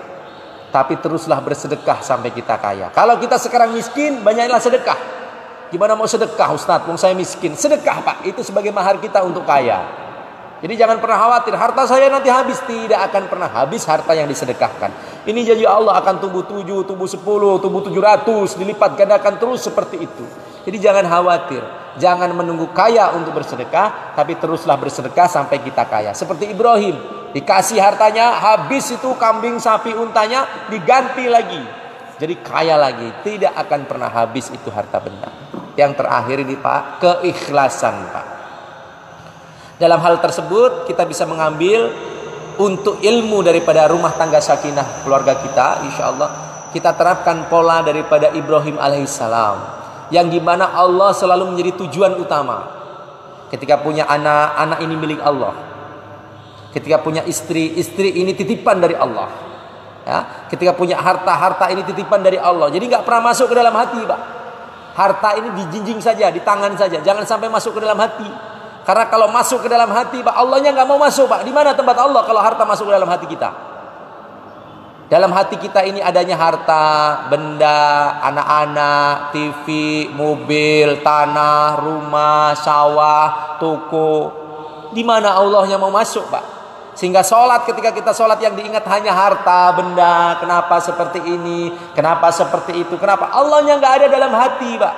tapi teruslah bersedekah sampai kita kaya. Kalau kita sekarang miskin, banyaklah sedekah. Gimana mau sedekah Ustaz? Wong saya miskin. Sedekah Pak, itu sebagai mahar kita untuk kaya. Jadi jangan pernah khawatir, harta saya nanti habis. Tidak akan pernah habis harta yang disedekahkan. Ini janji Allah akan tumbuh 7, tumbuh 10, tumbuh 700, dilipat gandakan terus seperti itu. Jadi jangan khawatir, jangan menunggu kaya untuk bersedekah, tapi teruslah bersedekah sampai kita kaya. Seperti Ibrahim, dikasih hartanya, habis itu kambing, sapi, untanya, diganti lagi. Jadi kaya lagi, tidak akan pernah habis itu harta benda. Yang terakhir ini Pak, keikhlasan Pak. Dalam hal tersebut kita bisa mengambil untuk ilmu daripada rumah tangga sakinah keluarga kita. Insya Allah kita terapkan pola daripada Ibrahim alaihissalam, yang dimana Allah selalu menjadi tujuan utama. Ketika punya anak, anak ini milik Allah. Ketika punya istri, istri ini titipan dari Allah. Ya, ketika punya harta, harta ini titipan dari Allah. Jadi nggak pernah masuk ke dalam hati, Pak. Harta ini dijinjing saja, di tangan saja, jangan sampai masuk ke dalam hati. Karena kalau masuk ke dalam hati, Pak, Allahnya nggak mau masuk, Pak. Di mana tempat Allah kalau harta masuk ke dalam hati kita? Dalam hati kita ini adanya harta, benda, anak-anak, TV, mobil, tanah, rumah, sawah, toko. Di mana Allahnya mau masuk, Pak? Sehingga sholat, ketika kita sholat yang diingat hanya harta, benda. Kenapa seperti ini? Kenapa seperti itu? Kenapa? Allahnya nggak ada dalam hati, Pak.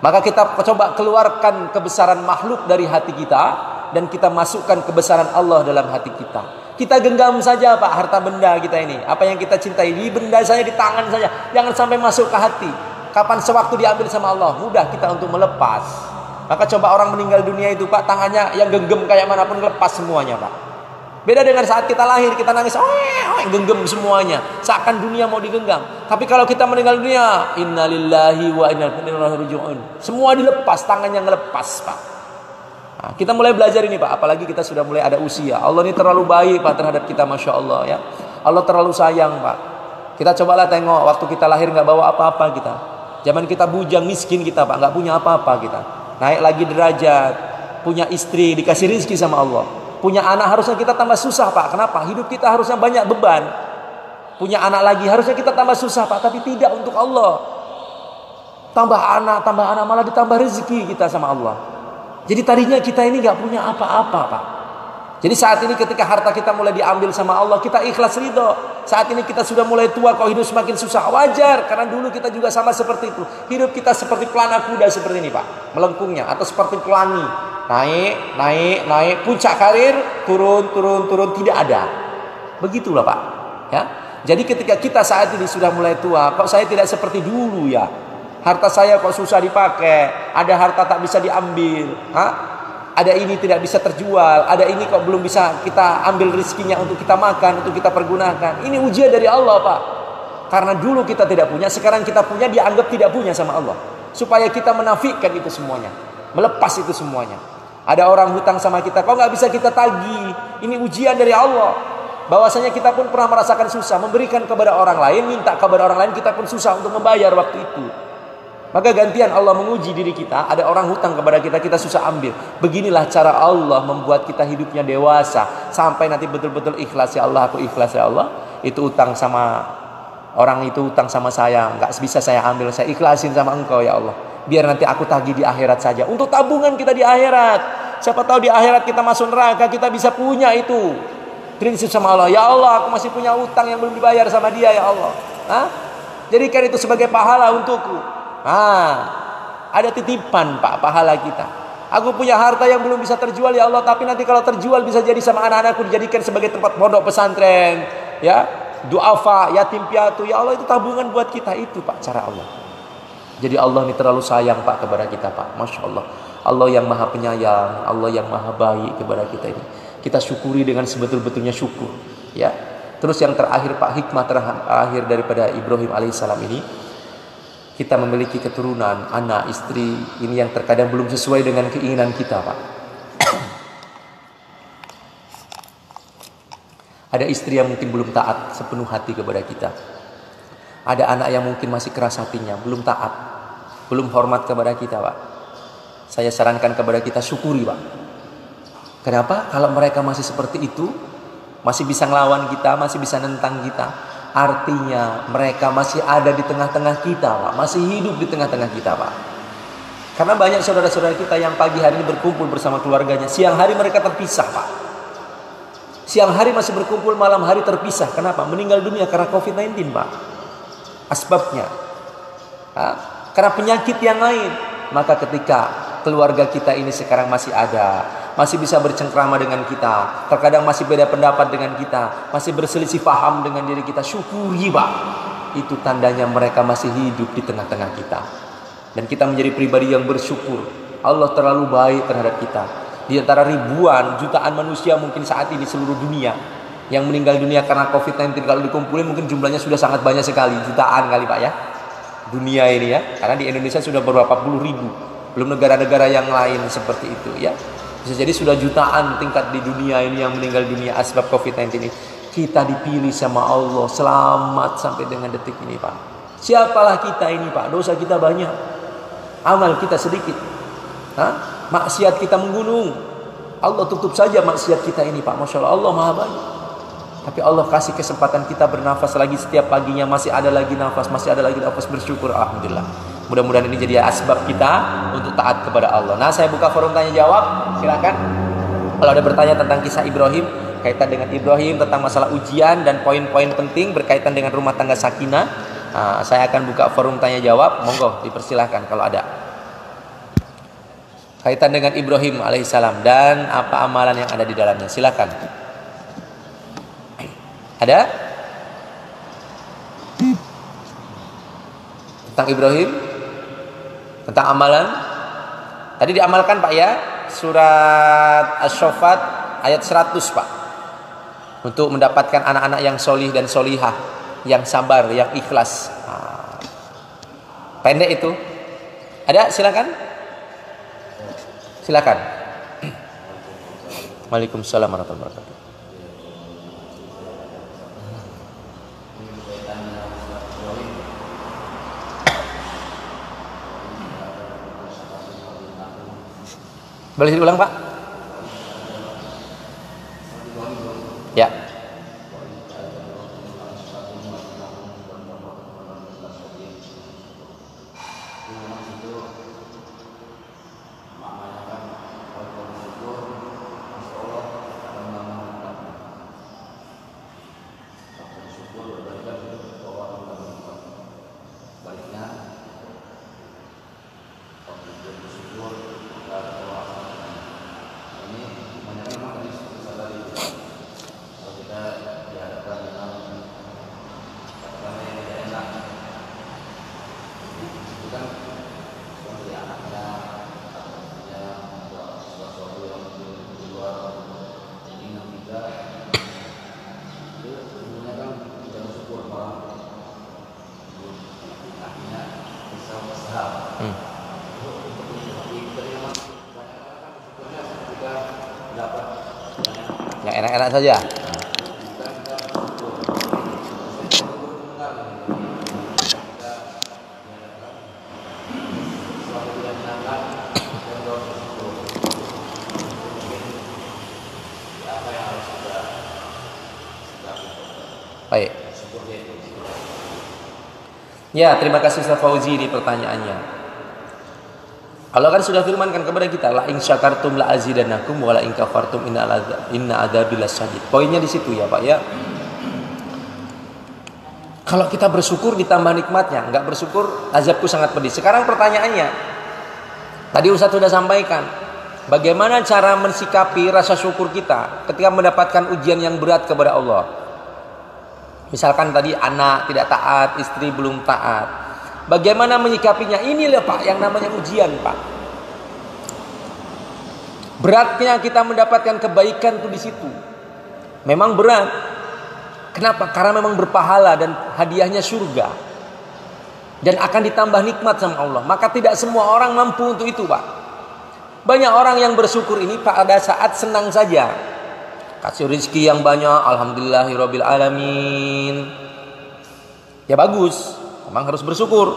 Maka kita coba keluarkan kebesaran makhluk dari hati kita, dan kita masukkan kebesaran Allah dalam hati kita. Kita genggam saja Pak harta benda kita ini. Apa yang kita cintai di benda saya, di tangan saja. Jangan sampai masuk ke hati. Kapan sewaktu diambil sama Allah, mudah kita untuk melepas. Maka coba orang meninggal dunia itu Pak, tangannya yang genggam kayak manapun lepas semuanya Pak. Beda dengan saat kita lahir, kita nangis, genggam semuanya, seakan dunia mau digenggam. Tapi kalau kita meninggal dunia, innalillahi wa inna ilaihi raji'un, semua dilepas, tangannya ngelepas Pak. Nah, kita mulai belajar ini Pak, apalagi kita sudah mulai ada usia. Allah ini terlalu baik Pak terhadap kita, Masya Allah ya. Allah terlalu sayang Pak. Kita cobalah tengok, waktu kita lahir nggak bawa apa-apa kita. Zaman kita bujang, miskin kita Pak, nggak punya apa-apa kita. Naik lagi derajat, punya istri, dikasih rezeki sama Allah. Punya anak harusnya kita tambah susah Pak. Kenapa? Hidup kita harusnya banyak beban. Punya anak lagi harusnya kita tambah susah Pak. Tapi tidak, untuk Allah. Tambah anak malah ditambah rezeki kita sama Allah. Jadi tadinya kita ini gak punya apa-apa Pak. Jadi saat ini ketika harta kita mulai diambil sama Allah, kita ikhlas ridho. Saat ini kita sudah mulai tua, kok hidup semakin susah. Wajar, karena dulu kita juga sama seperti itu. Hidup kita seperti pelana kuda seperti ini Pak, melengkungnya, atau seperti pelangi. Naik, puncak karir, turun, tidak ada. Begitulah Pak. Ya. Jadi ketika kita saat ini sudah mulai tua, kok saya tidak seperti dulu ya? Harta saya kok susah dipakai, ada harta tak bisa diambil, ada ini tidak bisa terjual, ada ini kok belum bisa kita ambil rezekinya untuk kita makan, untuk kita pergunakan. Ini ujian dari Allah Pak. Karena dulu kita tidak punya, sekarang kita punya, dia anggap tidak punya sama Allah. Supaya kita menafikan itu semuanya, melepas itu semuanya. Ada orang hutang sama kita, kok nggak bisa kita tagih? Ini ujian dari Allah. Bahwasanya kita pun pernah merasakan susah, memberikan kepada orang lain, minta kepada orang lain, kita pun susah untuk membayar waktu itu. Maka gantian Allah menguji diri kita. Ada orang hutang kepada kita, kita susah ambil. Beginilah cara Allah membuat kita hidupnya dewasa, sampai nanti betul-betul ikhlas. Ya Allah, aku ikhlas ya Allah. Itu utang sama orang, itu utang sama saya, nggak bisa saya ambil, saya ikhlasin sama Engkau ya Allah. Biar nanti aku tagih di akhirat saja. Untuk tabungan kita di akhirat. Siapa tahu di akhirat kita masuk neraka, kita bisa punya itu. Prinsip sama Allah. Ya Allah, aku masih punya utang yang belum dibayar sama dia ya Allah. Jadikan itu sebagai pahala untukku. Ada titipan Pak, pahala kita. Aku punya harta yang belum bisa terjual ya Allah, tapi nanti kalau terjual bisa jadi sama anak-anakku dijadikan sebagai tempat pondok pesantren, ya, duafa, yatim piatu. Ya Allah, itu tabungan buat kita. Itu Pak cara Allah. Jadi Allah ini terlalu sayang Pak kepada kita Pak. Masya Allah. Allah yang maha penyayang, Allah yang maha baik kepada kita ini. Kita syukuri dengan sebetul-betulnya syukur, ya. Terus yang terakhir Pak, hikmah terakhir daripada Ibrahim alaihissalam ini, kita memiliki keturunan, anak, istri, ini yang terkadang belum sesuai dengan keinginan kita Pak. Ada istri yang mungkin belum taat sepenuh hati kepada kita. Ada anak yang mungkin masih keras hatinya, belum taat, belum hormat kepada kita Pak. Saya sarankan kepada kita syukuri Pak. Kenapa? Kalau mereka masih seperti itu, masih bisa ngelawan kita, masih bisa nentang kita, artinya mereka masih ada di tengah-tengah kita Pak. Masih hidup di tengah-tengah kita Pak. Karena banyak saudara-saudara kita yang pagi hari ini berkumpul bersama keluarganya, siang hari mereka terpisah Pak. Siang hari masih berkumpul, malam hari terpisah. Kenapa? Meninggal dunia karena COVID-19 Pak. Asbabnya karena penyakit yang lain. Maka ketika keluarga kita ini sekarang masih ada, masih bisa bercengkrama dengan kita, terkadang masih beda pendapat dengan kita, masih berselisih paham dengan diri kita, syukuri Pak. Itu tandanya mereka masih hidup di tengah-tengah kita. Dan kita menjadi pribadi yang bersyukur. Allah terlalu baik terhadap kita. Di antara ribuan, jutaan manusia mungkin saat ini seluruh dunia yang meninggal dunia karena COVID-19, kalau dikumpulin mungkin jumlahnya sudah sangat banyak sekali, jutaan kali Pak ya. Dunia ini ya, karena di Indonesia sudah beberapa puluh ribu, belum negara-negara yang lain seperti itu ya. Bisa jadi sudah jutaan tingkat di dunia ini yang meninggal dunia asbab COVID-19 ini. Kita dipilih sama Allah selamat sampai dengan detik ini Pak. Siapalah kita ini Pak, dosa kita banyak, amal kita sedikit, maksiat kita menggunung. Allah tutup saja maksiat kita ini Pak. Masya Allah, Allah maha baik. Tapi Allah kasih kesempatan kita bernafas lagi setiap paginya, masih ada lagi nafas, masih ada lagi nafas, bersyukur. Alhamdulillah. Mudah-mudahan ini jadi asbab kita untuk taat kepada Allah. Nah, saya buka forum tanya jawab. Silakan. Kalau ada bertanya tentang kisah Ibrahim, kaitan dengan Ibrahim, tentang masalah ujian dan poin-poin penting berkaitan dengan rumah tangga sakinah, saya akan buka forum tanya jawab. Monggo dipersilahkan kalau ada. Kaitan dengan Ibrahim alaihissalam dan apa amalan yang ada di dalamnya. Silakan. Ada? Tentang Ibrahim? Tentang amalan? Tadi diamalkan Pak ya, surat Asy-Syaffat ayat 100 Pak. Untuk mendapatkan anak-anak yang solih dan solihah, yang sabar, yang ikhlas. Pendek itu. Ada? Silakan. Silakan. Waalaikumsalam warahmatullahi wabarakatuh. Boleh diulang Pak? Ya. Yang enak-enak saja. Baik. Ya, terima kasih Ustaz Fauzi di pertanyaannya. Allah kan sudah firmankan kepada kita, la in syakartum la azidannakum wa la in kafartum inna adzabi lasyadid. Poinnya di situ ya Pak ya. Kalau kita bersyukur ditambah nikmatnya, enggak bersyukur azabku sangat pedih. Sekarang pertanyaannya, tadi Ustaz sudah sampaikan, Bagaimana cara mensikapi rasa syukur kita ketika mendapatkan ujian yang berat kepada Allah? Misalkan tadi anak tidak taat, istri belum taat. Bagaimana menyikapinya? Inilah Pak yang namanya ujian Pak. Beratnya kita mendapatkan kebaikan itu di situ. Memang berat. Kenapa? Karena memang berpahala dan hadiahnya surga. Dan akan ditambah nikmat sama Allah. Maka tidak semua orang mampu untuk itu Pak. Banyak orang yang bersyukur ini pada saat senang saja. Kasih rezeki yang banyak, alhamdulillahirabbil alamin. Ya bagus, memang harus bersyukur.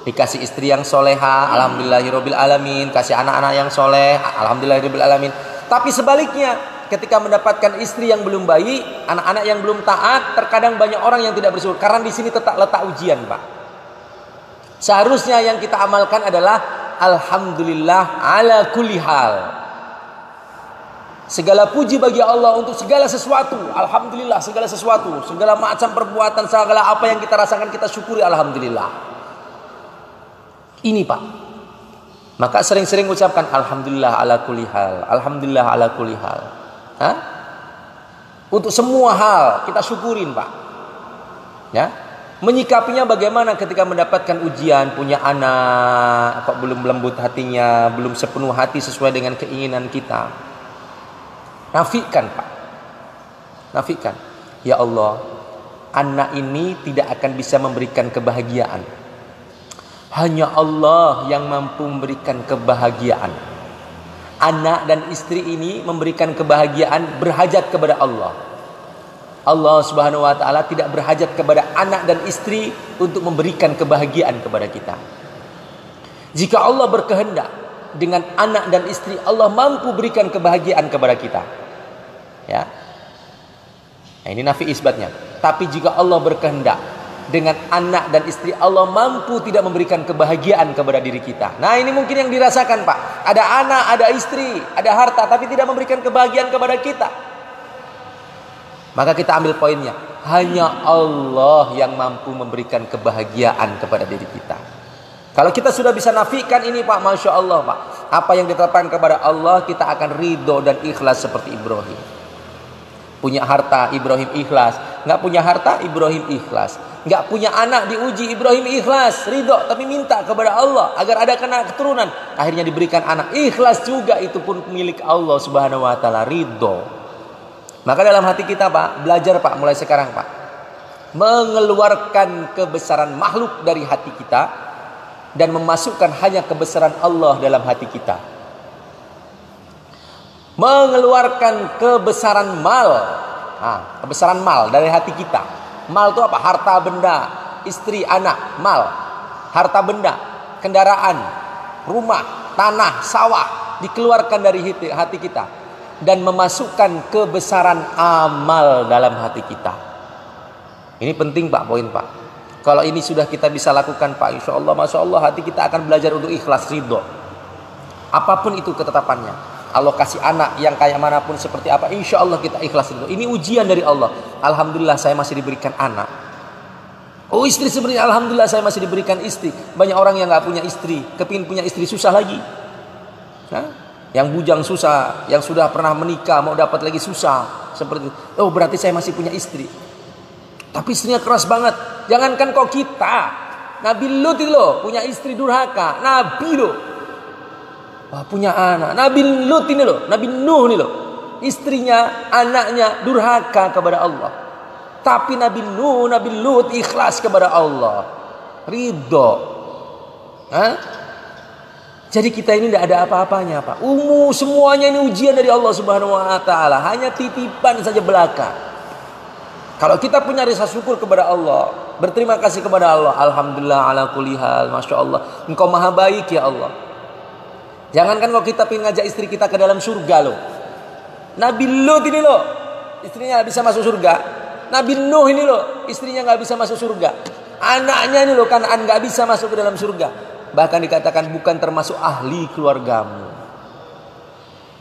Dikasih istri yang soleha, alhamdulillahirabbil alamin. Kasih anak-anak yang soleh, alhamdulillahirabbil alamin. Tapi sebaliknya, ketika mendapatkan istri yang belum baik, anak-anak yang belum taat, terkadang banyak orang yang tidak bersyukur. Karena di sini letak ujian Pak. Seharusnya yang kita amalkan adalah alhamdulillah ala kulli hal. Segala puji bagi Allah untuk segala sesuatu. Alhamdulillah segala sesuatu, segala macam perbuatan, segala apa yang kita rasakan kita syukuri alhamdulillah. Ini Pak. Maka sering-sering ucapkan alhamdulillah ala kulli hal. Alhamdulillah ala kulli hal. Hah? Untuk semua hal kita syukurin Pak. Ya. Menyikapinya bagaimana ketika mendapatkan ujian, punya anak kok belum lembut hatinya, belum sepenuh hati sesuai dengan keinginan kita. Nafikan Pak. Nafikan. Ya Allah, anak ini tidak akan bisa memberikan kebahagiaan. Hanya Allah yang mampu memberikan kebahagiaan. Anak dan istri ini memberikan kebahagiaan berhajat kepada Allah. Allah Subhanahu wa taala tidak berhajat kepada anak dan istri untuk memberikan kebahagiaan kepada kita. Jika Allah berkehendak dengan anak dan istri, Allah mampu berikan kebahagiaan kepada kita. Ya. Nah, ini nafi isbatnya. Tapi jika Allah berkehendak dengan anak dan istri, Allah mampu tidak memberikan kebahagiaan kepada diri kita. Nah, ini mungkin yang dirasakan Pak. Ada anak, ada istri, ada harta, tapi tidak memberikan kebahagiaan kepada kita. Maka kita ambil poinnya. Hanya Allah yang mampu memberikan kebahagiaan kepada diri kita. Kalau kita sudah bisa nafikan ini Pak, Masya Allah Pak. Apa yang ditetapkan kepada Allah, kita akan ridho dan ikhlas seperti Ibrahim. Punya harta, Ibrahim ikhlas. Nggak punya harta, Ibrahim ikhlas. Nggak punya anak, diuji, Ibrahim ikhlas. Ridho, tapi minta kepada Allah agar ada keturunan. Akhirnya diberikan anak. Ikhlas juga, itu pun milik Allah Subhanahu wa ta'ala. Ridho. Maka dalam hati kita Pak, belajar Pak mulai sekarang Pak. Mengeluarkan kebesaran makhluk dari hati kita. Dan memasukkan hanya kebesaran Allah dalam hati kita. Mengeluarkan kebesaran mal. Nah, kebesaran mal dari hati kita. Mal itu apa? Harta benda, istri, anak, mal. Harta benda, kendaraan, rumah, tanah, sawah. Dikeluarkan dari hati kita. Dan memasukkan kebesaran amal dalam hati kita. Ini penting Pak, poin Pak. Kalau ini sudah kita bisa lakukan Pak, insya Allah, Masya Allah, hati kita akan belajar untuk ikhlas, ridho. Apapun itu ketetapannya. Allah kasih anak yang kayak manapun seperti apa, insya Allah kita ikhlas, ridho. Ini ujian dari Allah. Alhamdulillah saya masih diberikan anak. Oh istri sebenarnya, alhamdulillah saya masih diberikan istri. Banyak orang yang gak punya istri, kepingin punya istri susah lagi. Hah? Yang bujang susah, yang sudah pernah menikah mau dapat lagi susah. Seperti itu. Oh berarti saya masih punya istri. Tapi istrinya keras banget. Jangankan kok kita. Nabi Lut itu loh, punya istri durhaka. Nabi loh. Wah, punya anak. Nabi Lut ini loh, Nabi Nuh ini loh. Istrinya, anaknya durhaka kepada Allah. Tapi Nabi Nuh, Nabi Lut ikhlas kepada Allah. Ridho. Hah? Jadi kita ini tidak ada apa-apanya Pak. Semuanya ini ujian dari Allah Subhanahu wa ta'ala. Hanya titipan saja belaka. Kalau kita punya rasa syukur kepada Allah, berterima kasih kepada Allah, alhamdulillah ala kulli hal, Masya Allah, Engkau maha baik ya Allah. Jangankan kalau kita ingin ngajak istri kita ke dalam surga loh. Nabi Lut ini loh, istrinya gak bisa masuk surga. Nabi Nuh ini loh, istrinya gak bisa masuk surga. Anaknya ini loh, Kanaan gak bisa masuk ke dalam surga. Bahkan dikatakan bukan termasuk ahli keluargamu.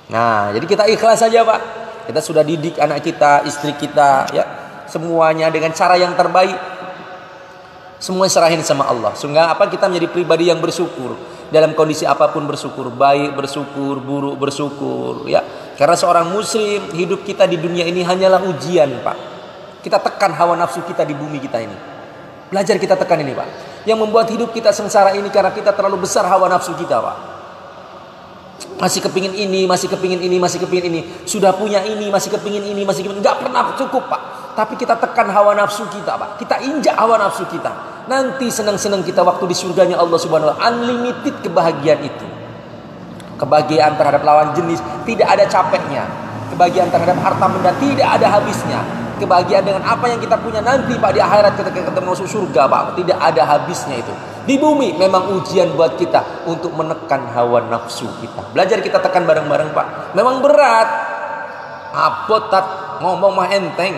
Nah, jadi kita ikhlas saja Pak. Kita sudah didik anak kita, istri kita, ya, semuanya dengan cara yang terbaik. Semua serahin sama Allah. Sehingga apa, kita menjadi pribadi yang bersyukur. Dalam kondisi apapun bersyukur, baik bersyukur, buruk bersyukur, ya. Karena seorang muslim, hidup kita di dunia ini hanyalah ujian, Pak. Kita tekan hawa nafsu kita di bumi kita ini. Belajar kita tekan ini, Pak. Yang membuat hidup kita sengsara ini karena kita terlalu besar hawa nafsu kita, Pak. Masih kepingin ini, masih kepingin ini, masih kepingin ini. Sudah punya ini, masih kepingin ini, masih kepingin. Nggak pernah cukup, Pak. Tapi kita tekan hawa nafsu kita, Pak. Kita injak hawa nafsu kita. Nanti senang-senang kita waktu di surganya Allah Subhanahu wa Ta'ala. Unlimited kebahagiaan itu. Kebahagiaan terhadap lawan jenis tidak ada capeknya. Kebahagiaan terhadap harta benda tidak ada habisnya. Kebahagiaan dengan apa yang kita punya nanti, Pak, di akhirat ketika kita masuk surga, Pak, tidak ada habisnya itu. Di bumi memang ujian buat kita untuk menekan hawa nafsu kita. Belajar kita tekan bareng-bareng, Pak. Memang berat. Abotat ngomong mah enteng,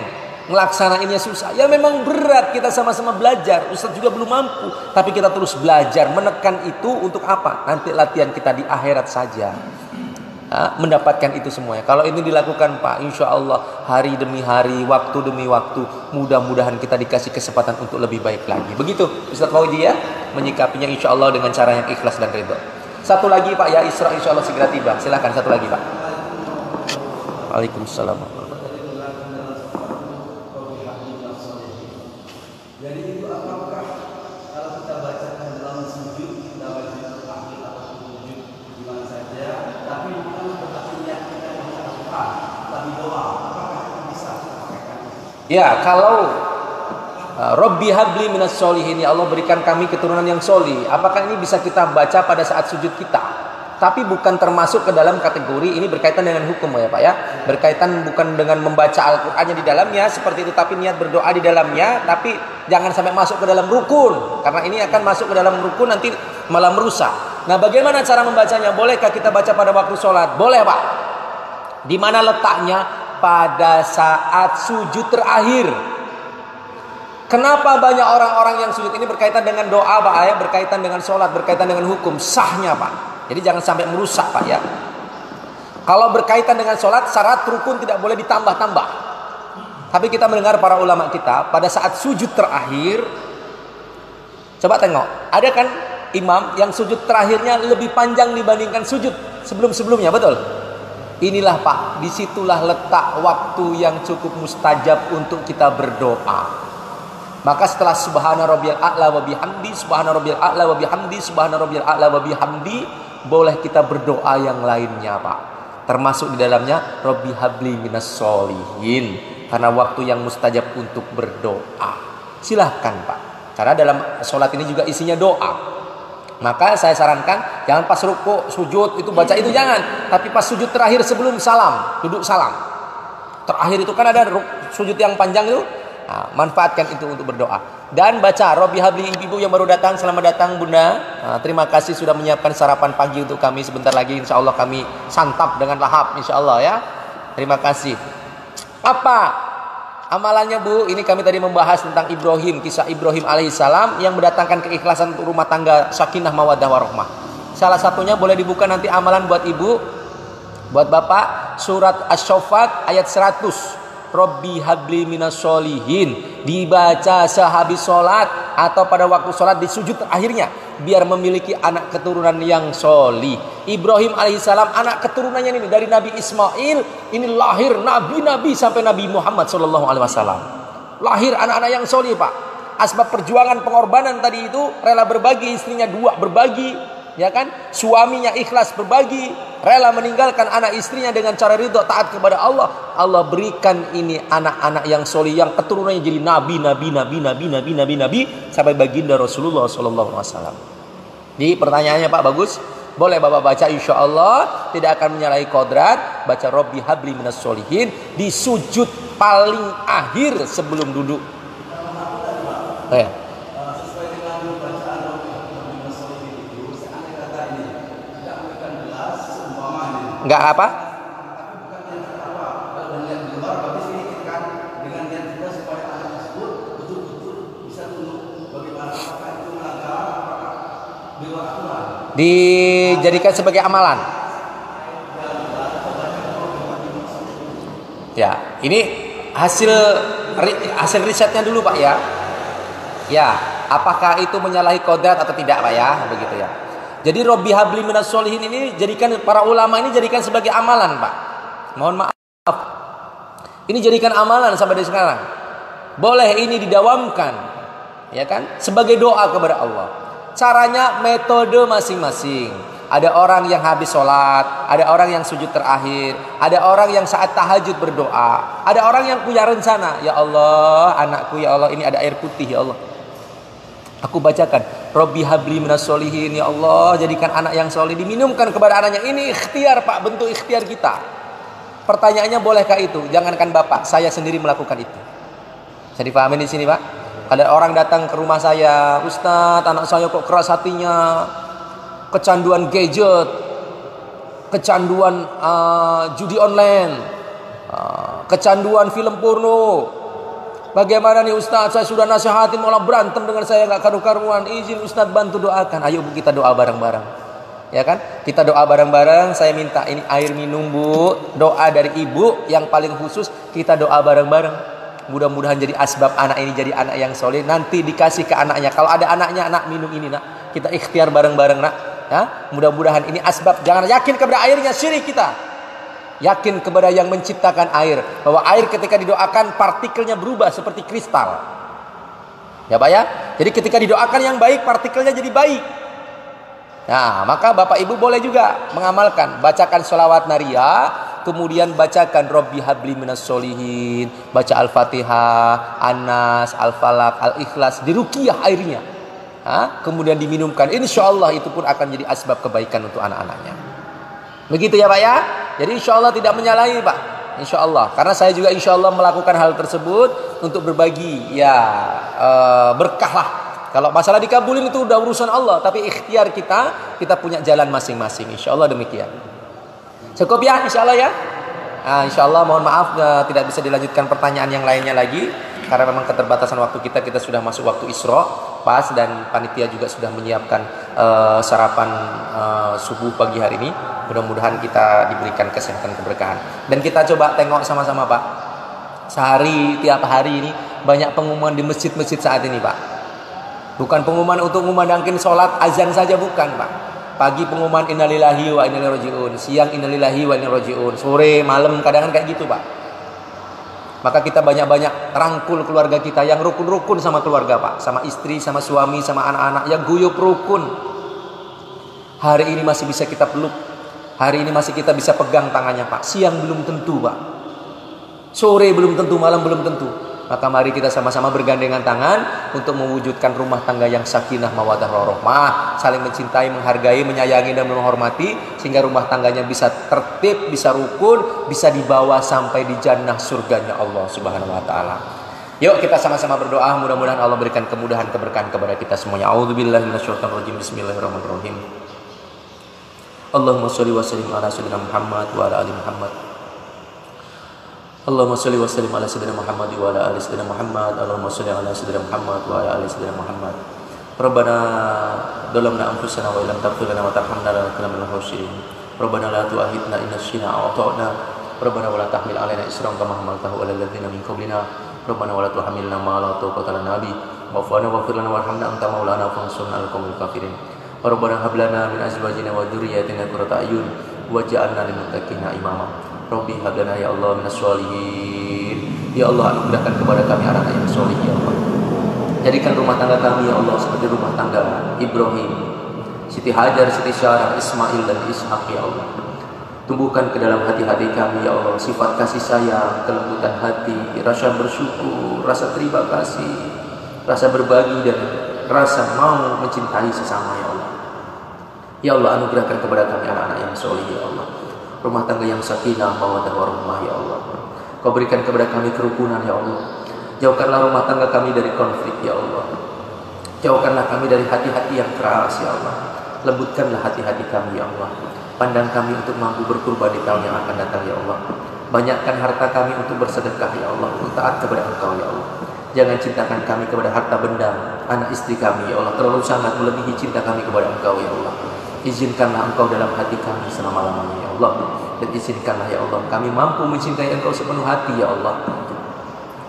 ngelaksanainnya susah. Ya memang berat, kita sama-sama belajar. Ustaz juga belum mampu, tapi kita terus belajar. Menekan itu untuk apa? Nanti latihan kita di akhirat saja. Mendapatkan itu semuanya. Kalau ini dilakukan, Pak, insya Allah hari demi hari, waktu demi waktu, mudah-mudahan kita dikasih kesempatan untuk lebih baik lagi. Begitu Ustaz Fauzi ya, menyikapinya insya Allah dengan cara yang ikhlas dan ridho. Satu lagi, Pak, ya Isra insya Allah segera tiba. Silakan satu lagi, Pak. Waalaikumsalam. Jadi itu apakah kalau kita bacakan dalam sujud, kita baca akhir atau sujud di mana saja, tapi bukan berarti niat kita baca Al-Quran, tapi doa, apakah kita bisa mengatakan? Ya, kalau Robbi habli minas solihin, ya Allah berikan kami keturunan yang solih. Apakah ini bisa kita baca pada saat sujud kita? Tapi bukan termasuk ke dalam kategori ini, berkaitan dengan hukum ya Pak ya. Berkaitan bukan dengan membaca Al-Qur'annya di dalamnya seperti itu, tapi niat berdoa di dalamnya, tapi jangan sampai masuk ke dalam rukun. Karena ini akan masuk ke dalam rukun nanti malah merusak. Nah, bagaimana cara membacanya? Bolehkah kita baca pada waktu sholat? Boleh, Pak. Di mana letaknya? Pada saat sujud terakhir. Kenapa banyak orang-orang yang sujud ini berkaitan dengan doa, Pak ya, berkaitan dengan sholat, berkaitan dengan hukum sahnya, Pak. Jadi jangan sampai merusak, Pak ya. Kalau berkaitan dengan sholat, syarat rukun tidak boleh ditambah-tambah. Tapi kita mendengar para ulama kita pada saat sujud terakhir, coba tengok, ada kan imam yang sujud terakhirnya lebih panjang dibandingkan sujud sebelum-sebelumnya, betul? Inilah Pak, disitulah letak waktu yang cukup mustajab untuk kita berdoa. Maka setelah subhana rabbiyal a'la wa bihamdi, subhana rabbiyal a'la wa bihamdi, subhana rabbiyal a'la wa bihamdi, boleh kita berdoa yang lainnya, Pak. Termasuk di dalamnya Robbi habli minas solihin, karena waktu yang mustajab untuk berdoa. Silahkan, Pak. Karena dalam sholat ini juga isinya doa. Maka saya sarankan jangan pas ruku, sujud itu baca itu jangan, tapi pas sujud terakhir sebelum salam, duduk salam. Terakhir itu kan ada sujud yang panjang itu. Nah, manfaatkan itu untuk berdoa dan baca Robbi habli. Ibu yang baru datang, selamat datang Bunda. Terima kasih sudah menyiapkan sarapan pagi untuk kami. Sebentar lagi insya Allah kami santap dengan lahap insya Allah ya. Terima kasih. Apa amalannya, Bu? Ini kami tadi membahas tentang Ibrahim, kisah Ibrahim alaihissalam yang mendatangkan keikhlasan untuk rumah tangga, sakinah mawaddah warahmah. Salah satunya boleh dibuka nanti amalan buat ibu, buat bapak, surat Asy-Syaffat ayat 100. Robbi habli minas solihin, dibaca sehabis sholat atau pada waktu sholat di sujud akhirnya, biar memiliki anak keturunan yang solih. Ibrahim alaihissalam anak keturunannya ini dari Nabi Ismail, ini lahir nabi-nabi sampai Nabi Muhammad SAW. Lahir anak-anak yang solih, Pak. Asbab perjuangan pengorbanan tadi itu rela berbagi, istrinya dua berbagi, ya kan? Suaminya ikhlas berbagi, rela meninggalkan anak istrinya dengan cara ridho taat kepada Allah. Allah berikan ini anak-anak yang solih yang keturunannya jadi nabi sampai baginda Rasulullah SAW. Jadi pertanyaannya Pak bagus, boleh Bapak baca insya Allah tidak akan menyalahi kodrat. Baca Robbi habli minas solihin di sujud paling akhir sebelum duduk. Enggak apa? Dijadikan sebagai amalan. Ya, ini hasil risetnya dulu Pak ya. Ya, apakah itu menyalahi kodrat atau tidak Pak ya? Begitu ya. Jadi Robbi habli minas solihin ini jadikan para ulama ini jadikan sebagai amalan Pak. Mohon maaf. Ini jadikan amalan sampai dari sekarang. Boleh ini didawamkan, ya kan? Sebagai doa kepada Allah. Caranya metode masing-masing. Ada orang yang habis sholat, ada orang yang sujud terakhir, ada orang yang saat tahajud berdoa, ada orang yang punya rencana. Ya Allah, anakku ya Allah ini ada air putih ya Allah. Aku bacakan, Robbi habli minas solihin ya Allah, jadikan anak yang solih, diminumkan kepada anaknya. Ini ikhtiar Pak, bentuk ikhtiar kita. Pertanyaannya bolehkah itu? Jangankan Bapak, saya sendiri melakukan itu. Saya dipahami di sini Pak. Ada orang datang ke rumah saya, Ustadz, anak saya kok keras hatinya, kecanduan gadget, kecanduan judi online, kecanduan film porno. Bagaimana nih Ustadz, saya sudah nasihatin malah berantem dengan saya, nggak karu-karuan. Izin Ustadz bantu doakan. Ayo Bu, kita doa bareng-bareng, ya kan? Kita doa bareng-bareng. Saya minta ini air minum Bu, doa dari ibu yang paling khusus. Kita doa bareng-bareng. Mudah-mudahan jadi asbab anak ini jadi anak yang soleh. Nanti dikasih ke anaknya. Kalau ada anaknya, nak minum ini nak. Kita ikhtiar bareng-bareng nak. Ya, mudah-mudahan ini asbab. Jangan yakin kepada airnya, syirik kita. Yakin kepada yang menciptakan air. Bahwa air ketika didoakan partikelnya berubah seperti kristal. Ya Pak ya. Jadi ketika didoakan yang baik, partikelnya jadi baik. Nah, maka Bapak Ibu boleh juga mengamalkan. Bacakan sholawat nariyah, kemudian bacakan Robbi habli minas solihin, baca Al-Fatihah, An-Nas, Al-Falaq, Al-Ikhlas, diruqyah airnya. Kemudian diminumkan. Insyaallah itu pun akan jadi asbab kebaikan untuk anak-anaknya. Begitu ya Pak ya. Jadi insyaallah tidak menyalahi Pak. Insyaallah. Karena saya juga insyaallah melakukan hal tersebut untuk berbagi. Ya, berkahlah. Kalau masalah dikabulin itu udah urusan Allah, tapi ikhtiar kita punya jalan masing-masing. Insyaallah demikian. Cukup ya, insyaallah ya. Insyaallah mohon maaf tidak bisa dilanjutkan pertanyaan yang lainnya lagi karena memang keterbatasan waktu kita sudah masuk waktu Isra pas dan panitia juga sudah menyiapkan sarapan subuh pagi hari ini. Mudah-mudahan kita diberikan kesehatan keberkahan. Dan kita coba tengok sama-sama Pak. Sehari tiap hari ini banyak pengumuman di masjid-masjid saat ini Pak. Bukan pengumuman untuk mengumandangkan sholat azan saja, bukan Pak. Pagi pengumuman innalillahi wa inna ilaihi raji'un, siang innalillahi wa inna ilaihi raji'un, sore malam kadang-kadang kayak gitu Pak. Maka kita banyak-banyak rangkul keluarga kita yang rukun-rukun sama keluarga Pak, sama istri, sama suami, sama anak-anak yang guyup rukun. Hari ini masih bisa kita peluk, hari ini masih kita bisa pegang tangannya Pak. Siang belum tentu Pak, sore belum tentu, malam belum tentu. Maka mari kita sama-sama bergandengan tangan untuk mewujudkan rumah tangga yang sakinah mawaddah warahmah, saling mencintai, menghargai, menyayangi dan menghormati sehingga rumah tangganya bisa tertib, bisa rukun, bisa dibawa sampai di jannah surganya Allah Subhanahu wa taala. Yuk kita sama-sama berdoa, mudah-mudahan Allah berikan kemudahan keberkahan kepada kita semuanya. A'udzubillahi minasyaitonir rajim. Bismillahirrahmanirrahim. Allahumma shalli wa sallim ala sayyidina Muhammad wa ala ali Muhammad. Allahumma shalli wa sallim ala sayyidina Muhammad wa ala ali sayyidina Muhammad. Allahumma shalli ala sayyidina Muhammad wa ala ali sayyidina Muhammad. Rabbana dhalamna anfusana wa illam taghfir lana wa tarhamna lanakunanna minal khasirin. Rabbana la tu'akhidhna in nasyina aw akhtana. Rabbana wa la tahmil 'alaina isran kama hamaltahu 'alal ladzina min qablina. Rabbana wa la tuhammilna ma la taqata lana bihi. Wa'fu 'anna waghfir lana warhamna anta maulana fansurna 'alal qaumil kafirin. Rabbana hab lana min azwajina wa dhurriyyatina qurrata a'yun waj'alna lil muttaqina imama. Rabbi hablana ya Allah minas sholihin. Ya Allah anugerahkan kepada kami anak yang soleh ya Allah. Jadikan rumah tangga kami ya Allah seperti rumah tangga Ibrahim, Siti Hajar, Siti Syarah, Ismail dan Ishak ya Allah. Tumbuhkan ke dalam hati-hati kami ya Allah sifat kasih sayang, kelembutan hati, rasa bersyukur, rasa terima kasih, rasa berbagi dan rasa mau mencintai sesama ya Allah. Ya Allah anugerahkan kepada kami anak-anak yang soleh ya Allah. Rumah tangga yang sakinah mawaddah warahmah ya Allah. Kau berikan kepada kami kerukunan ya Allah. Jauhkanlah rumah tangga kami dari konflik ya Allah. Jauhkanlah kami dari hati-hati yang keras ya Allah. Lembutkanlah hati-hati kami ya Allah. Pandang kami untuk mampu berkurban di tahun yang akan datang ya Allah. Banyakkan harta kami untuk bersedekah ya Allah, untuk taat kepada Engkau ya Allah. Jangan cintakan kami kepada harta benda, anak istri kami ya Allah. Terlalu sangat melebihi cinta kami kepada Engkau ya Allah. Izinkanlah Engkau dalam hati kami selama-lamanya ya Allah. Dan izinkanlah ya Allah kami mampu mencintai Engkau sepenuh hati ya Allah.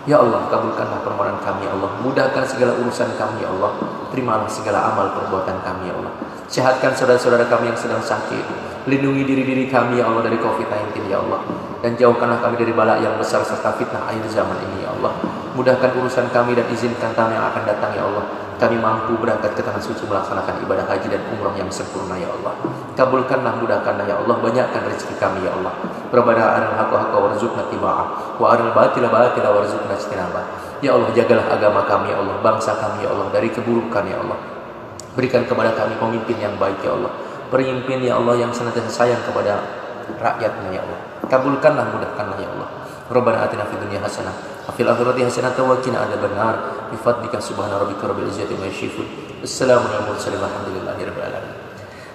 Ya Allah, kabulkanlah permohonan kami ya Allah. Mudahkan segala urusan kami ya Allah. Terimalah segala amal perbuatan kami ya Allah. Sehatkan saudara-saudara kami yang sedang sakit. Lindungi diri-diri kami ya Allah dari COVID-19 ya Allah. Dan jauhkanlah kami dari bala yang besar serta fitnah akhir zaman ini ya Allah. Mudahkan urusan kami dan izinkan tahun yang akan datang ya Allah. Kami mampu berangkat ke tanah suci melaksanakan ibadah haji dan umrah yang sempurna ya Allah. Kabulkanlah, mudahkanlah ya Allah. Banyakkan rezeki kami ya Allah. Rabbana arinal haqqa warzuqna tiba'ah wa arinal batila batila warzuqna ijtinabah. Ya Allah, jagalah agama kami ya Allah, bangsa kami ya Allah dari keburukan ya Allah. Berikan kepada kami pemimpin yang baik ya Allah. Pemimpin ya Allah yang senantiasa sayang kepada rakyatnya ya Allah. Kabulkanlah, mudahkanlah ya Allah. Rabbana atina fid dunya hasanah wa fil akhirati hasanah wa qina adzabannar. Bi fadlika subhana rabbika rabbil izzati amma yasifun. Assalamu alaikum warahmatullahi wabarakatuh.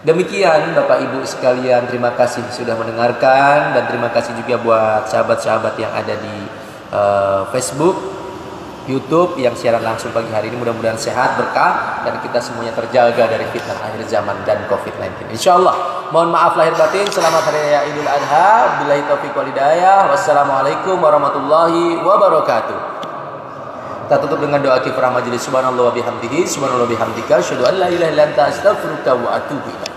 Demikian Bapak Ibu sekalian, terima kasih sudah mendengarkan dan terima kasih juga buat sahabat-sahabat yang ada di Facebook, YouTube yang siaran langsung pagi hari ini. Mudah-mudahan sehat, berkah, dan kita semuanya terjaga dari fitnah akhir zaman dan COVID-19. InsyaAllah. Mohon maaf lahir batin. Selamat Hari Raya Idul Adha. Billahi taufiq wal hidayah. Wassalamualaikum warahmatullahi wabarakatuh. Kita tutup dengan doa kifarah majelis. Subhanallah wa bihamdihi, subhanallah wa bihamdika, asyhadu an la ilaha illa anta, astaghfiruka wa atubu ilaik.